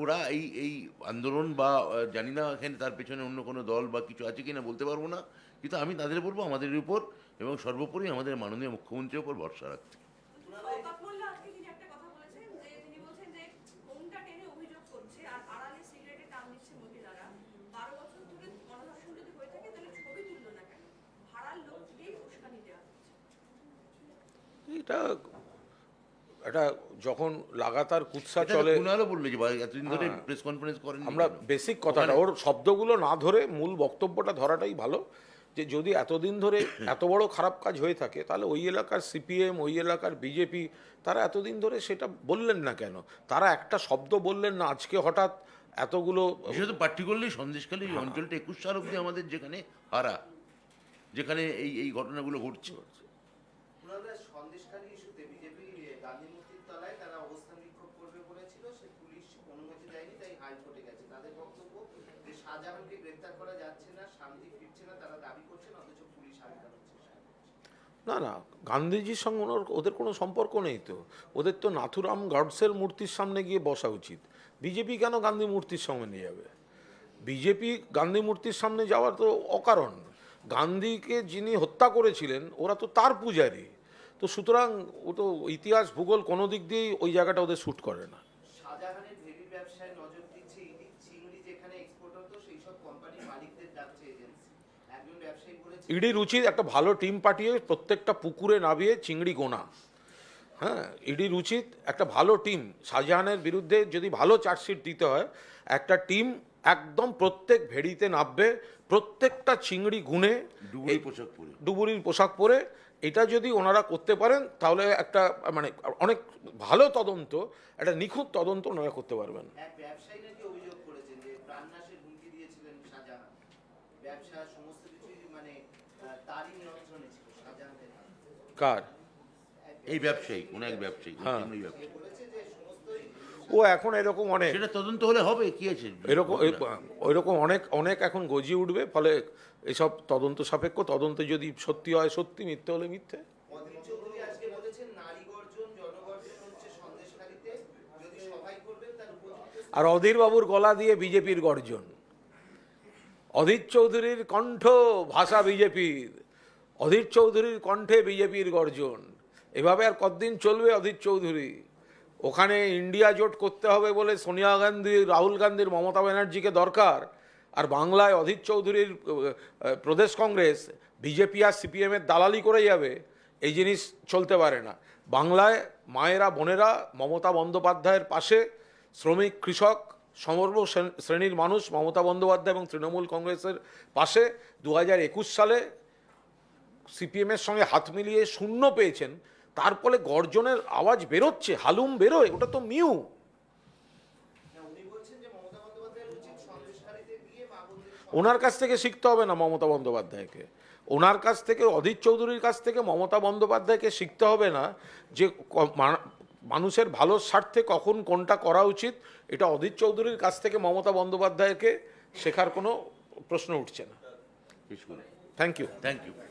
ওরা এই আন্দোলন বা জানি না এখানে তার পেছনে অন্য কোনো দল বা কিছু আছে কিনা বলতে পারবো না, কিন্তু আমি তাদের বলবো আমাদের উপর এবং সর্বোপরি আমাদের মাননীয় মুখ্যমন্ত্রীর উপর ভরসা রাখতে। শওকত মোল্লা আজকে তিনি একটা কথা বলেছেন যে তিনি বলছেন যে ঘোমটা টেনে অভিযোগ করছে আর আড়ালে সিগারেটে টান দিচ্ছে মহিলারা। 12 বছর ধরে গণধর্ষণ যদি হয়ে থাকে তাহলে ছবি তুললো না কেন? ভাড়ার লোককেই উস্কানি দেওয়া হচ্ছে। এটা যখন লাগাতার কুৎসা এটা চলে, কুণালও বললো যে এতদিন ধরে প্রেস কনফারেন্স করেন। আমরা বেসিক কথাটা, ওর শব্দগুলো না ধরে মূল বক্তব্যটা ধরাটাই ভালো। যে যদি এতদিন ধরে এত বড় খারাপ কাজ হয়ে থাকে, তাহলে ওই এলাকার সিপিএম, ওই এলাকার বিজেপি, তারা এতদিন ধরে সেটা বললেন না কেন? তারা একটা শব্দ বললেন না, আজকে হঠাৎ এতগুলো। বিশেষত পার্টিকুলারলি সন্দেশখালী অঞ্চলটা 21 সাল অব্দি আমাদের যেখানে যেখানে এই ঘটনাগুলো ঘটছে। ওনারা সন্দেশখালী ইস্যুতে বিজেপি গান্ধী মূর্তির তলায় তারা অবস্থান বিক্ষোভ করবে বলেছিল, সে পুলিশ অনুমতি দেয়নি, তাই হাইকোর্টে গেছে। তাদের বক্তব্য যে শাহজাহানকে গ্রেফতার করা যাচ্ছে না, শান্তি ফিরছে না, তারা দাবি করছেন, অথচ পুলিশ আটকানো হচ্ছে। না না, গান্ধীজির সঙ্গে ওদের কোনো সম্পর্ক নেই তো। ওদের তো নাথুরাম গডসের মূর্তির সামনে গিয়ে বসা উচিত। বিজেপি কেন গান্ধী মূর্তির সামনে নিয়ে যাবে? বিজেপি গান্ধী মূর্তির সামনে যাওয়ার তো অকারণ। গান্ধীকে যিনি হত্যা করেছিলেন ওরা তো তার পূজারী, তো সুতরাং ও তো ইতিহাস ভূগোল কোনো দিক দিয়েই ওই জায়গাটা ওদের শ্যুট করে না। শাহজাহানের ভেড়ি ব্যবসায় নজর দিচ্ছে ইডি। চিংড়ি যেখানে এক্সপোর্ট হতো সেই সব কোম্পানির মালিকদের ডাকছে এজেন্সি। একজন ব্যবসায়ী বলেছে ইডির উচিত একটা ভালো টিম পাঠিয়ে প্রত্যেকটা পুকুরে নামিয়ে চিংড়ি গোনা। হ্যাঁ, ইডির উচিত একটা ভালো টিম, শাহজাহানের বিরুদ্ধে যদি ভালো চার্জশিট দিতে হয়, একটা টিম একদম প্রত্যেক ভেড়িতে নামবে, প্রত্যেকটা চিংড়ি গুনে ডুবুরির পোশাক পরে। এটা যদি ওনারা করতে পারেন তাহলে একটা মানে অনেক ভালো তদন্ত, একটা নিখুঁত তদন্ত ওনারা করতে পারবেন। এক ব্যবসায়ী নাকি অভিযোগ করেছেন যে প্রাণনাশের হুমকি দিয়েছিলেন শাহজাহান। ব্যবসা সমস্ত কিছুই মানে তারই নিয়ন্ত্রণে ছিল শাহজাহানের। কার? এই ব্যবসায়ী, কোন এক ব্যবসায়ী, চিংড়ি ব্যবসায়ী বলেছে যে সমস্তই ও এখন এরকম অনেক, সেটা তদন্ত হলে হবে, কি আছে এরকম ওইরকম অনেক এখন গজিয়ে উঠবে। ফলে এসব তদন্ত সাপেক্ষ, তদন্তে যদি সত্যি হয় সত্যি, মিথ্যে হলে মিথ্যে। অধীর চৌধুরী আজকে বলেছেন নারী গর্জন জনগর্জন হচ্ছে সন্দেশখালীতে, যদি সবাই করবেন তার উপযুক্ত। আর অধীর বাবুর গলা দিয়ে বিজেপির গর্জন, অধীর চৌধুরীর কণ্ঠ ভাষা বিজেপির, অধীর চৌধুরীর কণ্ঠে বিজেপির গর্জন। এভাবে আর কতদিন চলবে অধীর চৌধুরী? ওখানে ইন্ডিয়া জোট করতে হবে বলে সোনিয়া গান্ধী, রাহুল গান্ধীর, মমতা ব্যানার্জিকে দরকার, আর বাংলায় অধীর চৌধুরীর প্রদেশ কংগ্রেস বিজেপি আর সিপিএমের দালালি করে যাবে, এই জিনিস চলতে পারে না। বাংলায় মায়েরা বোনেরা মমতা বন্দ্যোপাধ্যায়ের পাশে, শ্রমিক কৃষক সর্ব শ্রেণীর মানুষ মমতা বন্দ্যোপাধ্যায় এবং তৃণমূল কংগ্রেসের পাশে। 2021 সালে সিপিএমের সঙ্গে হাত মিলিয়ে শূন্য পেয়েছেন, তার ফলে গর্জনের আওয়াজ বেরোচ্ছে, হালুম বেরোয়, ওটা তো মিউ। উনি বলছেন যে মমতা বন্দ্যোপাধ্যায়ের উচিত সন্দেশখালীতে গিয়ে মা বোনদের ওনার কাছ থেকে শিখতে হবে না মমতা বন্দ্যোপাধ্যায়কে, ওনার কাছ থেকে, অধীর চৌধুরীর কাছ থেকে মমতা বন্দ্যোপাধ্যায়কে শিখতে হবে না যে মানুষের ভালো স্বার্থে কখন কোনটা করা উচিত। এটা অধীর চৌধুরীর কাছ থেকে মমতা বন্দ্যোপাধ্যায়কে শেখার কোনো প্রশ্ন উঠছে না। Thank thank you. ইউ।